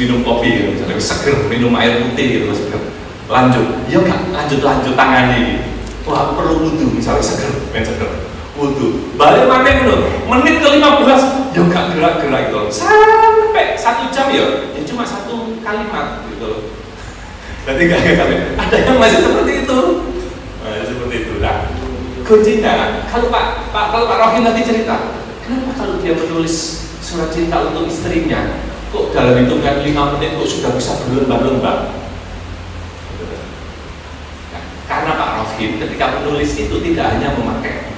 minum kopi gitu, misalnya seger, minum air putih gitu seger. Lanjut, ya nggak lanjut tangannya gitu. Wah aku perlu wudhu misalnya seger. Wudhu, balik mana gitu, menit ke-15, ya nggak gerak-gerak gitu loh. Sampai 1 jam ya cuma 1 kalimat gitu loh. Berarti ada yang masih seperti itu. Nah, kuncinya kalau Pak Rohim nanti cerita, kenapa kalau dia menulis surat cinta untuk istrinya, kok dalam hitungan 5 menit kok sudah bisa berlembar-lembar? Nah, karena Pak Rohim ketika menulis itu tidak hanya memakai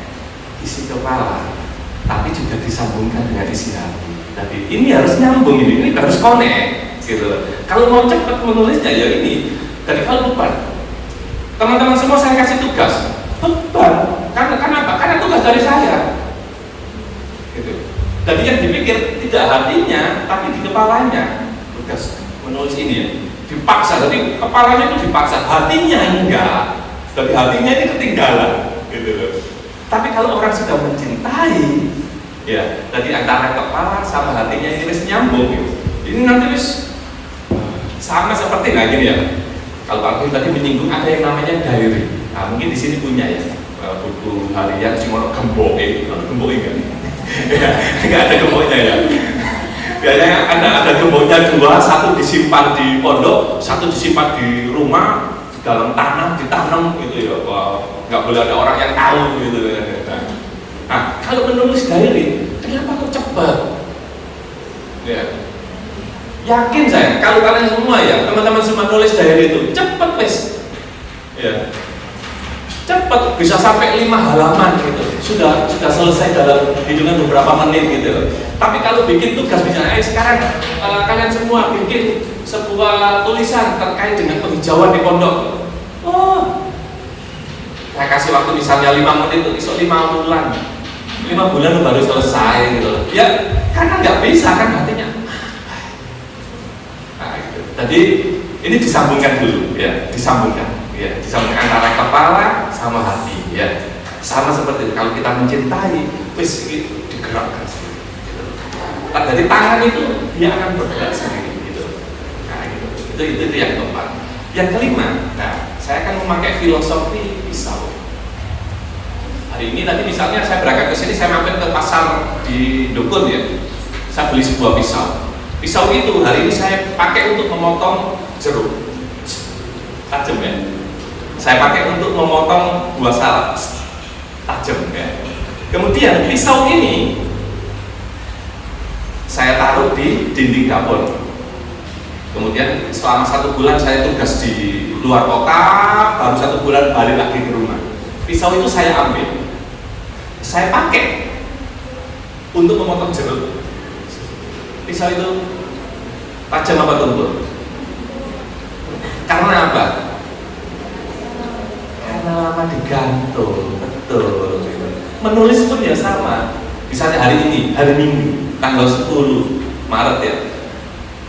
isi kepala, tapi juga disambungkan dengan isi hati. Jadi ini harus nyambung, ini harus connect gitu. Kalau mau cepat menulisnya ya ini. Jadi kalau beban, teman-teman semua saya kasih tugas beban. Kenapa? Karena tugas dari saya. Gitu. Jadi yang dipikir tidak hatinya, tapi di kepalanya. Tugas menulis ini ya dipaksa. Jadi kepalanya itu dipaksa, hatinya enggak. Tapi hatinya ini ketinggalan. Gitu. Tapi kalau orang sudah mencintai, ya, tadi antara kepala sama hatinya ini wis nyambung gitu. Ini nanti wis sama seperti gini ya. Kalau Pak Rohim tadi menyinggung ada yang namanya diary. Nah, mungkin di sini punya ya buku harian cuma gemboke enggak? Enggak ada gemboknya ya. Biasanya ada gemboknya 2, 1 disimpan di pondok, 1 disimpan di rumah, di dalam tanah, ditanam gitu ya. Nggak boleh ada orang yang tahu gitu. Nah, kalau menulis diary, kenapa kok cepat? Ya. Yakin saya, kalau kalian semua ya, teman-teman semua nulis diary itu cepat wes. Ya. Cepat bisa sampai 5 halaman gitu. Sudah selesai dalam hitungan beberapa menit gitu. Tapi kalau bikin tugas misalnya sekarang kalian semua bikin sebuah tulisan terkait dengan penghijauan di pondok. Oh, saya kasih waktu misalnya 5 menit untuk besok 5 bulan 5 bulan baru selesai gitu loh ya, karena nggak bisa kan artinya. Nah, gitu. Jadi ini disambungkan dulu ya, disambungkan antara kepala sama hati ya, sama seperti itu. Kalau kita mencintai wis gitu, digerakkan sendiri gitu. Nah, dari tangan itu dia akan bergerak sendiri gitu. Nah gitu. Itu yang keempat. Yang kelima, nah saya akan memakai filosofi pisau. Hari ini tadi misalnya saya berangkat ke sini, saya mampir ke pasar di Dukun ya. Saya beli sebuah pisau. Pisau itu hari ini saya pakai untuk memotong jeruk. Tajam ya. Saya pakai untuk memotong buah salak. Tajam ya. Kemudian pisau ini saya taruh di dinding dapur. Kemudian selama 1 bulan saya tugas di luar kota, baru 1 bulan balik lagi ke rumah. Pisau itu saya ambil, saya pakai untuk memotong jeruk. Pisau itu tajam apa tumpul? Karena apa? Karena lama digantung, betul. Menulis pun ya sama. Misalnya hari ini, hari Minggu, tanggal 10 Maret ya.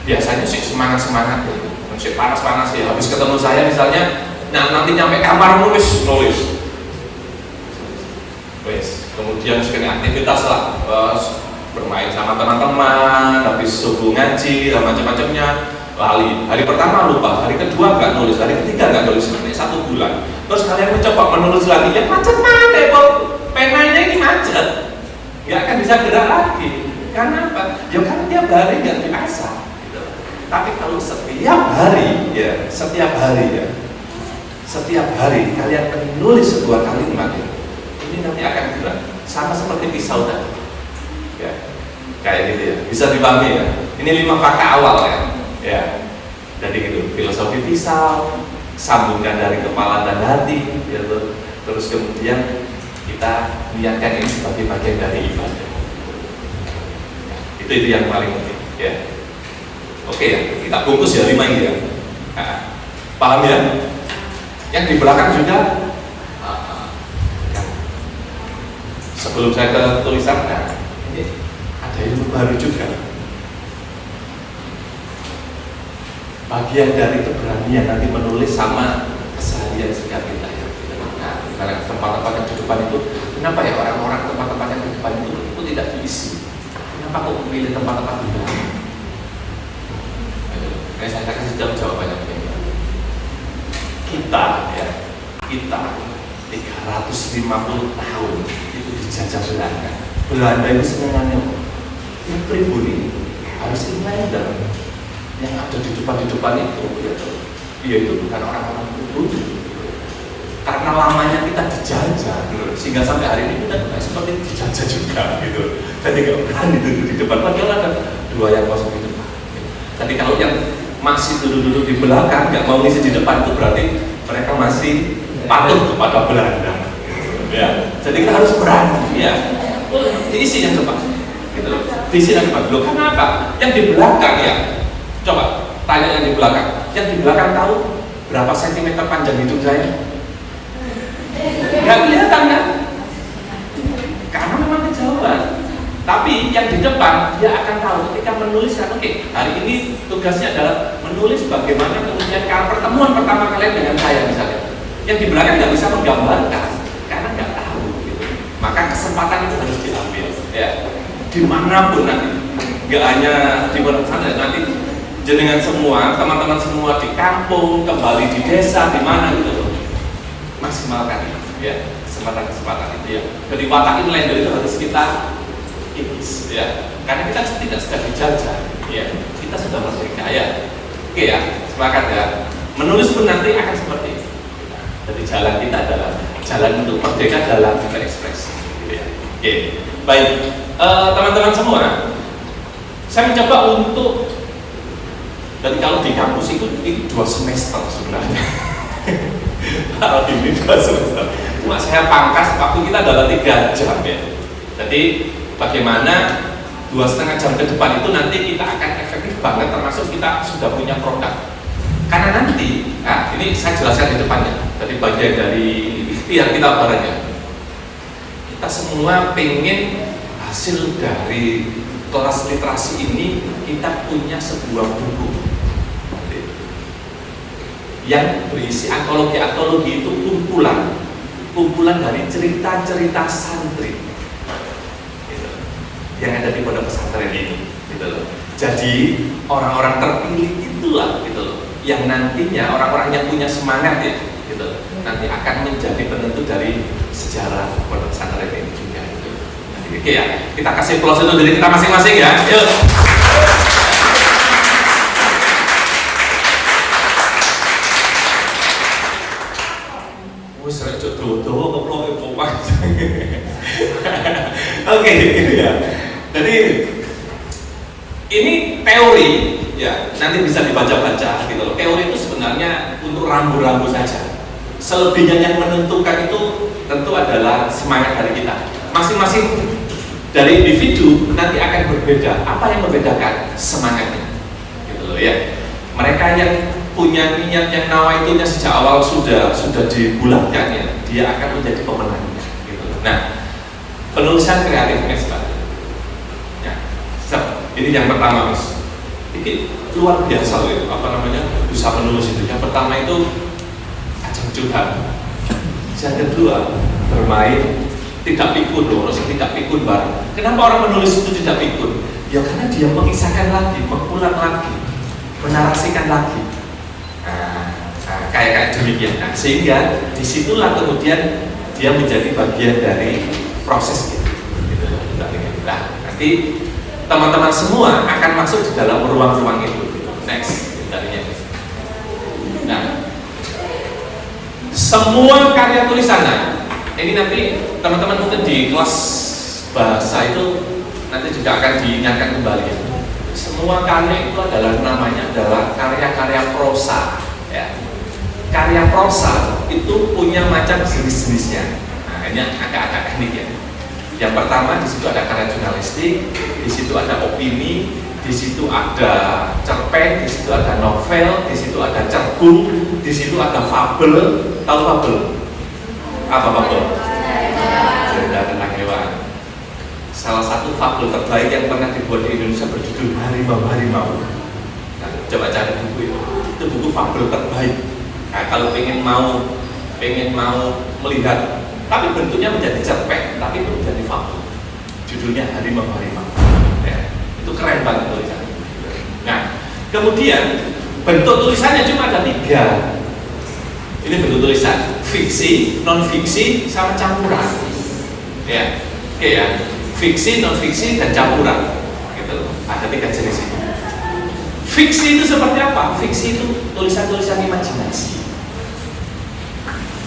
biasanya sih semangat gitu, masih panas ya. Habis ketemu saya misalnya, nanti nyampe kamar nulis, kemudian sekali aktivitas lah, bermain sama teman-teman, habis subuh ngaji dan macam-macamnya, lali. Hari pertama lupa, hari kedua nggak nulis, hari ketiga nggak nulis sampai 1 bulan. Terus kalian mencoba menulis lagi, ya macet-macet kok, penanya ini macet, nggak akan bisa gerak lagi. Karena apa? Ya kan tiap hari nggak diasah. Gitu. Tapi kalau setiap hari kalian menulis sebuah kalimat, ini nanti akan gerak. Sama seperti pisau tadi. Ya, kayak gitu ya. Bisa dipahami ya. Ini 5 fakta awal ya. Ya. Jadi gitu, filosofi pisau, sambungkan dari kepala dan hati, gitu. Terus kemudian kita niatkan ini sebagai bagian dari ibadah. Itu yang paling penting, ya. Oke ya, kita bungkus ya 5 ini ya. Nah, paham ya? Yang di belakang juga. Sebelum saya ke tulisan, ini ada ilmu baru juga. Bagian dari keberanian nanti menulis sama keseharian sikap kita ya. Nah, misalnya tempat-tempat yang di depan itu, kenapa ya orang-orang tempat-tempat yang di depan itu tidak diisi? Kenapa kok memilih tempat-tempat di belakang? Saya kasih jawabannya begini. Kita 350 tahun itu dijajah Belanda itu senangannya ini pribumi, harus Inlander yang ada di depan itu, dia itu bukan orang-orang pribumi, karena lamanya kita dijajah, sehingga sampai hari ini kita seperti dijajah juga, gitu. Jadi nggak berani duduk di depan, padahal ada 2 yang kosong di depan. Jadi kalau yang masih duduk di belakang, nggak mau ngisi di depan, itu berarti mereka masih patuh kepada Belanda. Ya, jadi kita harus berani, ya. Diisi yang depan, gitu. Diisi yang depan. Loh, kenapa? Yang di belakang ya. Coba tanya yang di belakang. Yang di belakang tahu berapa sentimeter panjang hidung saya? Nggak kelihatan kan? Karena memang kejauhan. Tapi yang di depan dia akan tahu ketika menuliskan. Oke, hari ini tugasnya adalah menulis bagaimana kemudian pertemuan pertama kalian dengan saya misalnya. Yang di belakang nggak bisa menggambarkan karena nggak tahu gitu. Maka kesempatan itu harus diambil ya, dimanapun nanti, nggak hanya di mana sana, nanti jenengan semua, teman-teman semua di kampung, kembali di desa, di mana gitu, maksimalkan ya kesempatan itu ya. Jadi watak Inlander itu harus kita ikis ya, karena kita tidak sedang dijajah ya, kita sudah merdeka ya. Oke ya, sepakat ya. Menulis pun nanti akan seperti itu. Jadi jalan kita adalah jalan untuk merdeka dalam berekspresi, gitu ya. Oke, baik, teman-teman semua, saya mencoba untuk, dan kalau di kampus itu ini 2 semester sebenarnya. Kalau ini 2 semester, cuma saya pangkas waktu kita adalah 3 jam ya. Jadi bagaimana 2,5 jam ke depan itu nanti kita akan efektif banget, termasuk kita sudah punya produk. Karena nanti, nah ini saya jelaskan di depannya. Jadi bagian dari ikhtiar kita barangnya. Kita semua pengen hasil dari kelas literasi ini, kita punya sebuah buku yang berisi antologi itu kumpulan dari cerita-cerita santri gitu, yang ada di pondok pesantren ini gitu loh. Jadi orang-orang terpilih itulah gitu loh, yang nantinya orang-orang yang punya semangat ya, gitu, nanti akan menjadi penentu dari sejarah pondok pesantren ini juga. Gitu. Oke ya, kita kasih plus itu dari kita masing-masing ya. Yuk. Oke, gitu ya. Jadi ini teori ya, nanti bisa dibaca-baca gitu loh. Teori itu sebenarnya untuk rambu-rambu saja. Selebihnya yang menentukan itu tentu adalah semangat dari kita. Masing-masing dari individu nanti akan berbeda. Apa yang membedakan? Semangatnya. Gitu loh ya. Mereka yang punya niat yang nawaitunya sejak awal sudah dibulatkan ya, dia akan menjadi pemenangnya gitu loh. Nah, penulisan kreatif Mas. Ya. Ini yang pertama Mas. Ini luar biasa loh itu, bisa menulis itu. Yang pertama itu ajang curhat. Yang kedua bermain tidak pikun loh, harus tidak pikun bareng. Kenapa orang menulis itu tidak pikun? Ya karena dia mengisahkan lagi, mengulang lagi, menarasikan lagi. Kayak demikian. Nah, sehingga disitulah kemudian dia menjadi bagian dari proses gitu. Nah, nanti teman-teman semua akan masuk di dalam ruang-ruang itu. Next, tadinya. Nah, semua karya tulisan. Nah, ini nanti teman-teman mungkin di kelas bahasa itu nanti juga akan diingatkan kembali. Semua karya itu adalah namanya adalah karya-karya prosa. Ya. Karya prosa itu punya macam jenis-jenisnya. Nah, ini agak-agak teknik ya. Yang pertama di situ ada karya jurnalistik, di situ ada opini, di situ ada cerpen, di situ ada novel, di situ ada cerbung, di situ ada fabel. Tahu fabel? Apa fabel? Cerita tentang hewan. Salah satu fabel terbaik yang pernah dibuat di Indonesia berjudul Harimau. Nah, coba cari buku itu buku fabel terbaik. Nah, kalau pengen mau melihat, tapi bentuknya menjadi cerpen, tapi itu menjadi fabel. Judulnya Harimau. Ya, itu keren banget tulisannya. Nah, kemudian bentuk tulisannya cuma ada 3. Ini bentuk tulisan: fiksi, non fiksi, sama campuran. Ya, oke ya. Fiksi, non fiksi, dan campuran. Gitu. Ada 3 jenis itu. Fiksi itu seperti apa? Fiksi itu tulisan-tulisan imajinasi.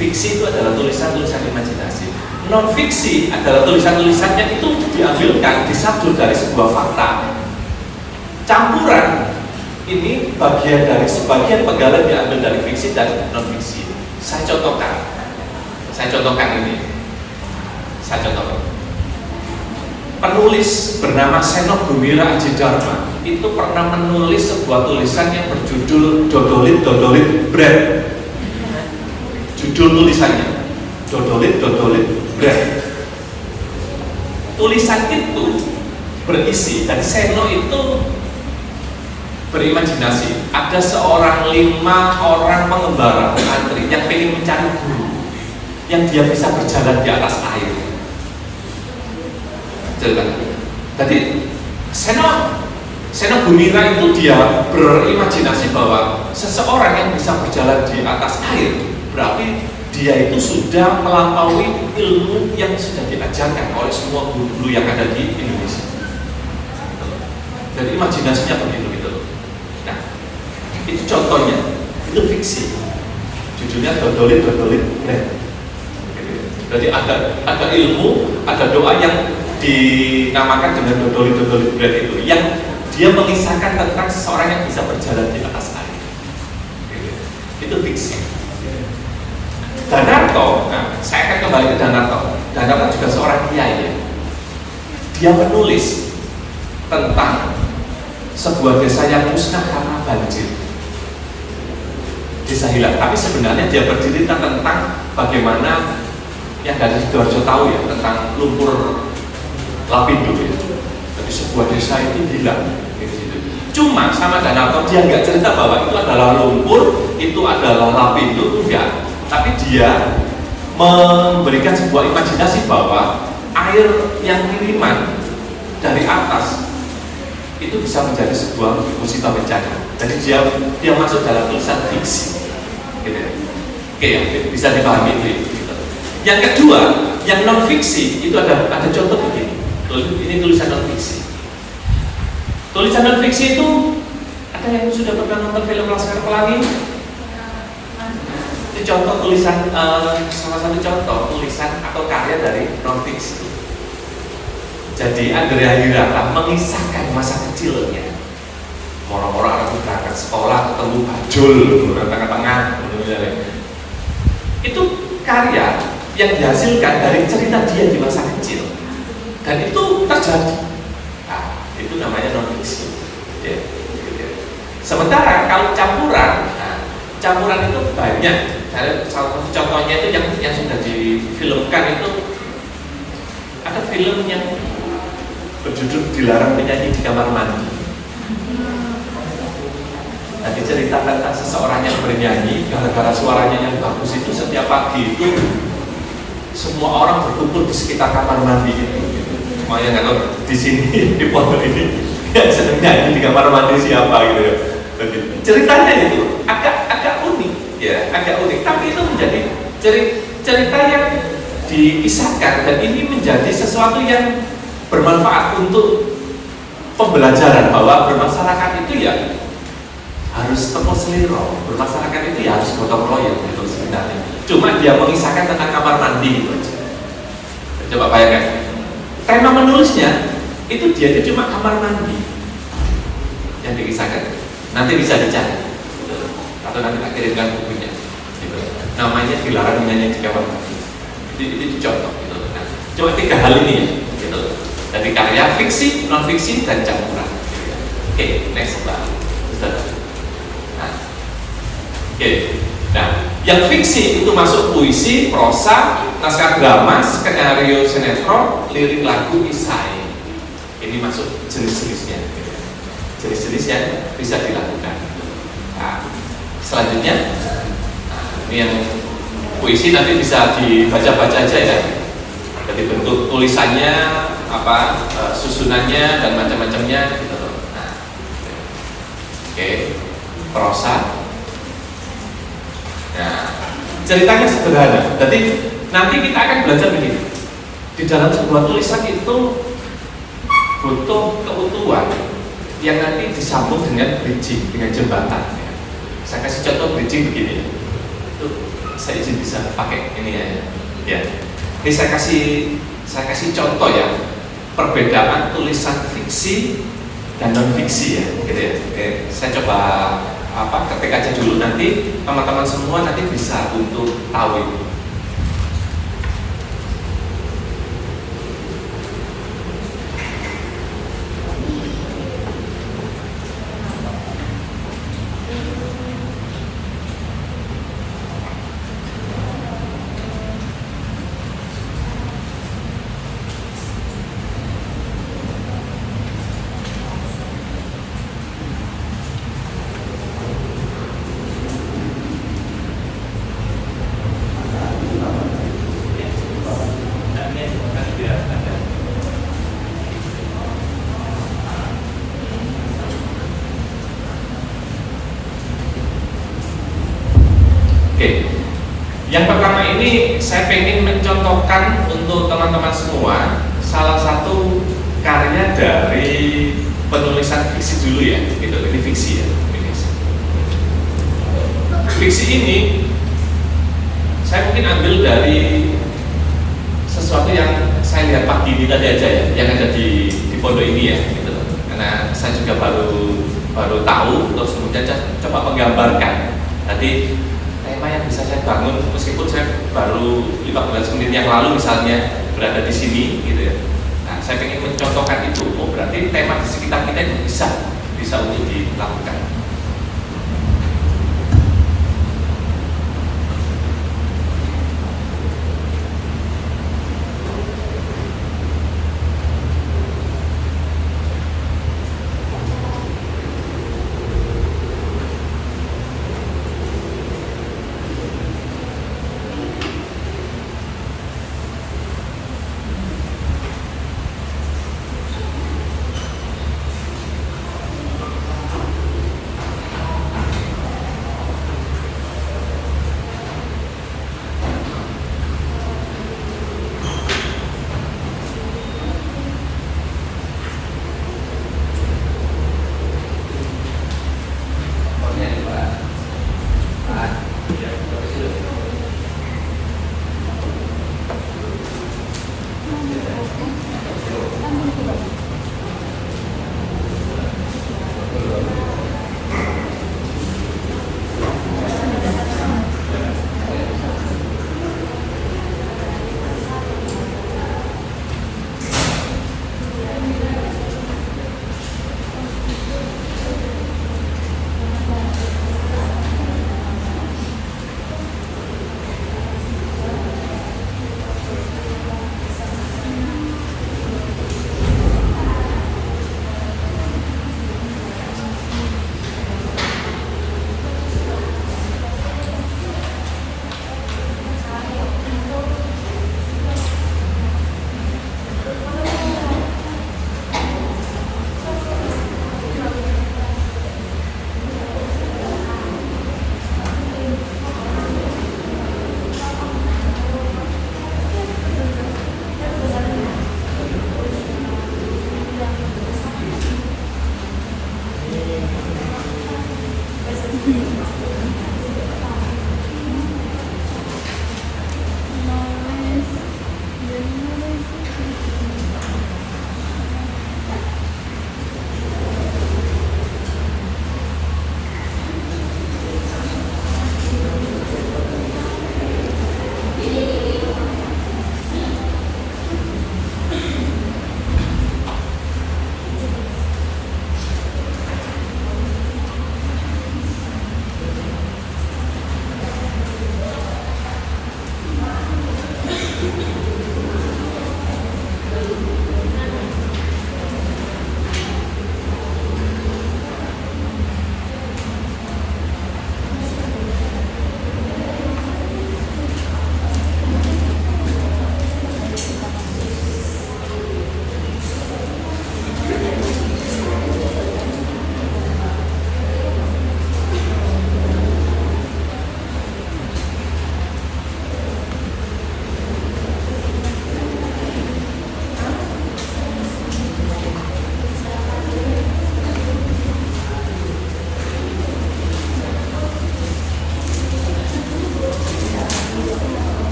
Fiksi itu adalah tulisan-tulisan imajinasi. Non fiksi adalah tulisan-tulisannya itu diambilkan, disadur dari sebuah fakta. Campuran ini bagian dari sebagian penggalan diambil dari fiksi dan non fiksi. Saya contohkan ini. Saya contohkan. Penulis bernama Seno Gumira Aji Dharma itu pernah menulis sebuah tulisan yang berjudul Dodolit Bread. Judul tulisannya Dodolit Bread. Tulisan itu berisi, dan Seno itu berimajinasi ada 5 orang pengembara antri yang ingin mencari guru yang dia bisa berjalan di atas air. Jadi Seno Gumira itu dia berimajinasi bahwa seseorang yang bisa berjalan di atas air berarti dia itu sudah melampaui ilmu yang sudah diajarkan oleh semua guru-guru yang ada di Indonesia. Jadi imajinasinya begitu gitu. Nah, itu contohnya, itu fiksi. Judulnya Dodolit Bread. Jadi ada ilmu, ada doa yang dinamakan dengan Dodolit Bread itu, yang dia mengisahkan tentang seseorang yang bisa berjalan di atas air. Itu fiksi. Danarto, nah, saya akan kembali ke Danarto. Danarto juga seorang kiai. Dia menulis tentang sebuah desa yang musnah karena banjir, Desa Hilang. Tapi sebenarnya dia bercerita tentang bagaimana yang dari Sidoarjo tahu ya, tentang lumpur lapindo ya. Jadi sebuah desa itu hilang. Cuma sama Danarto dia nggak cerita bahwa itu adalah lumpur, itu adalah lapindo, enggak. Tapi dia memberikan sebuah imajinasi bahwa air yang kiriman dari atas itu bisa menjadi sebuah musibah bencana. Jadi dia masuk dalam tulisan fiksi, gitu. Oke ya, bisa dipahami itu. Gitu. Yang kedua, yang non fiksi itu ada contoh begini. Ini tulisan non fiksi. Tulisan non fiksi itu ada yang sudah pernah nonton film Laskar Pelangi? Itu contoh tulisan, salah satu contoh tulisan atau karya dari non fiksi. Jadi Andrea Hirata mengisahkan masa kecilnya. Moro-moro anak berangkat sekolah ketemu bajul tengah-tengah. Itu karya yang dihasilkan dari cerita dia di masa kecil, dan itu terjadi. Nah, itu namanya non fiksi. Ya. Sementara kalau campuran, campuran itu banyak. Salah satu contohnya itu yang sudah difilmkan itu ada film yang berjudul Dilarang Menyanyi di Kamar Mandi. jadi cerita tentang seseorang yang bernyanyi gara-gara suaranya yang bagus itu setiap pagi itu semua orang berkumpul di sekitar kamar mandi itu. Makanya nggak tahu di sini di pondok ini yang sedang nyanyi di kamar mandi siapa gitu ya. Ceritanya itu agak unik ya, agak unik. Tapi itu menjadi cerita yang dikisahkan dan ini menjadi sesuatu yang bermanfaat untuk pembelajaran bahwa bermasyarakat itu ya harus tepuk seliro, bermasyarakat itu ya harus gotong royong gitu sebenarnya. Cuma dia mengisahkan tentang kamar mandi gitu aja. Coba bayangkan, tema menulisnya itu dia itu cuma kamar mandi yang dikisahkan. Nanti bisa dicari gitu. Atau nanti tak kirimkan bukunya gitu. Namanya Dilarang Menyanyi di Kamar Mandi. Itu contoh gitu. Nah, cuma 3 hal ini ya gitu. Dari karya fiksi, non fiksi dan campuran gitu. Oke, next Pak Ustaz. Nah, yang fiksi itu masuk puisi, prosa, naskah drama, skenario sinetron, lirik lagu, esai. Ini masuk jenis-jenisnya. Jenis-jenis yang bisa dilakukan. Nah, selanjutnya, ini yang puisi nanti bisa dibaca-baca aja ya. Jadi bentuk tulisannya, susunannya dan macam-macamnya. Gitu. Nah, prosa. Nah, ceritanya sederhana. Jadi nanti kita akan belajar begini. Di dalam sebuah tulisan itu butuh keutuhan yang nanti disambung dengan bridging, dengan jembatan. Ya. Saya kasih contoh bridging begini. Itu saya izin bisa pakai ini ya. Ya. Ini saya kasih contoh ya. Perbedaan tulisan fiksi dan non fiksi ya. Gitu ya. Oke, saya coba ketik aja dulu, nanti teman-teman semua nanti bisa untuk tahu itu. Yang pertama ini saya pengen mencontohkan untuk teman-teman semua salah satu karya dari penulisan fiksi dulu ya, gitu. Ini fiksi ya, fiksi ini saya mungkin ambil dari sesuatu yang saya lihat pagi ini tadi aja ya, yang ada di pondok ini ya, gitu. Karena saya juga baru tahu, terus kemudian coba menggambarkan. Tadi tema yang bisa saya bangun meskipun saya baru 15 menit yang lalu misalnya berada di sini gitu ya. Nah, saya ingin mencontohkan itu. Oh, berarti tema di sekitar kita itu bisa untuk dilakukan.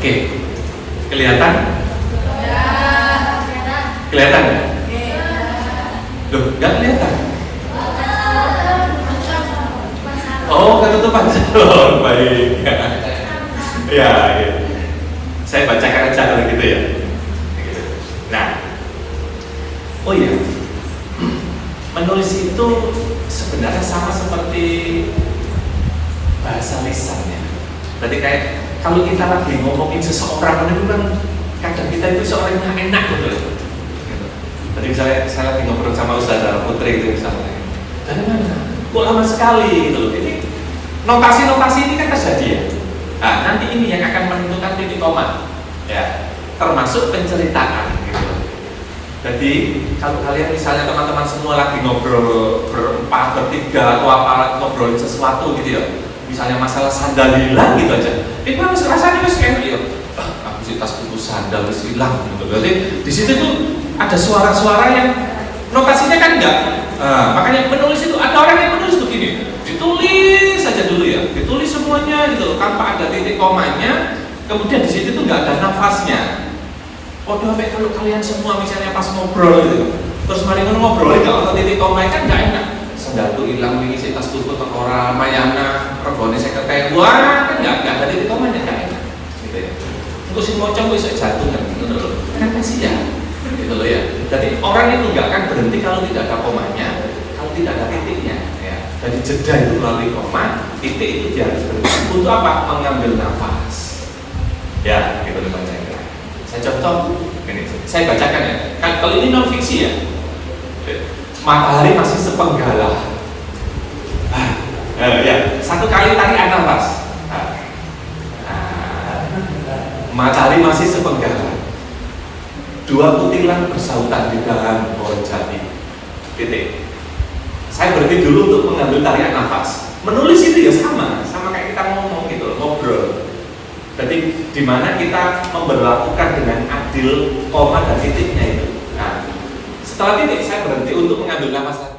Oke, kelihatan? Kelihatan nggak? Loh, nggak kelihatan? Oh, ketutupan calon, baik. Ya, ya. Saya bacakan aja kalau gitu ya. Nah, oh iya, menulis itu sebenarnya sama seperti bahasa lisannya. Berarti kayak kalau kita lagi ngomongin seseorang itu kan kadang kita itu seorang yang enak gitu. Tadi misalnya saya lagi ngobrol sama Ustazah Putri itu misalnya, dari mana? Kok lama sekali gitu. Ini notasi-notasi ini kan terjadi ya. Nah, nanti ini yang akan menentukan titik koma, ya, termasuk penceritaan gitu. Jadi kalau kalian misalnya teman-teman semua lagi ngobrol berempat, bertiga atau apa ngobrolin sesuatu gitu ya, misalnya masalah sandal hilang gitu aja, itu harus rasanya harus enak ya. Aku sih tas putus sandal harus hilang gitu. Berarti di situ tuh ada suara-suara yang notasinya kan enggak. Makanya penulis itu ada orang yang menulis begini, ditulis saja dulu ya, ditulis semuanya gitu tanpa ada titik komanya. Kemudian di situ tuh nggak ada nafasnya. Waduh, sampai kalau kalian semua misalnya pas ngobrol gitu, terus mari ngobrol nggak ada titik koma kan nggak enak. Sendal tuh hilang, wingi si tas tutup tekora, mayana, regone saya kayak wah kan nggak ada titik komanya nggak enak. Gitu ya. Untuk si mocong bisa jatuh kan, gitu loh. Kan kasihan, gitu loh ya. Jadi orang itu nggak akan berhenti kalau tidak ada komanya, kalau tidak ada titiknya. Ya. Jadi jeda itu melalui koma, titik itu dia harus berhenti. Untuk apa? Mengambil nafas. Ya, gitu loh bacanya. Saya contoh, ini saya bacakan ya. Kalau ini non fiksi ya. Matahari masih sepenggalah. Ya, satu kali tarikan nafas. Matahari masih sepenggalah. Dua kutilan bersautan di dalam pohon jati. Titik. Saya berhenti dulu untuk mengambil tarikan nafas. Menulis itu ya sama kayak kita ngomong gitu, ngobrol. Jadi di mana kita memperlakukan dengan adil koma dan titiknya itu. Nah, setelah titik saya berhenti untuk mengambil nafas.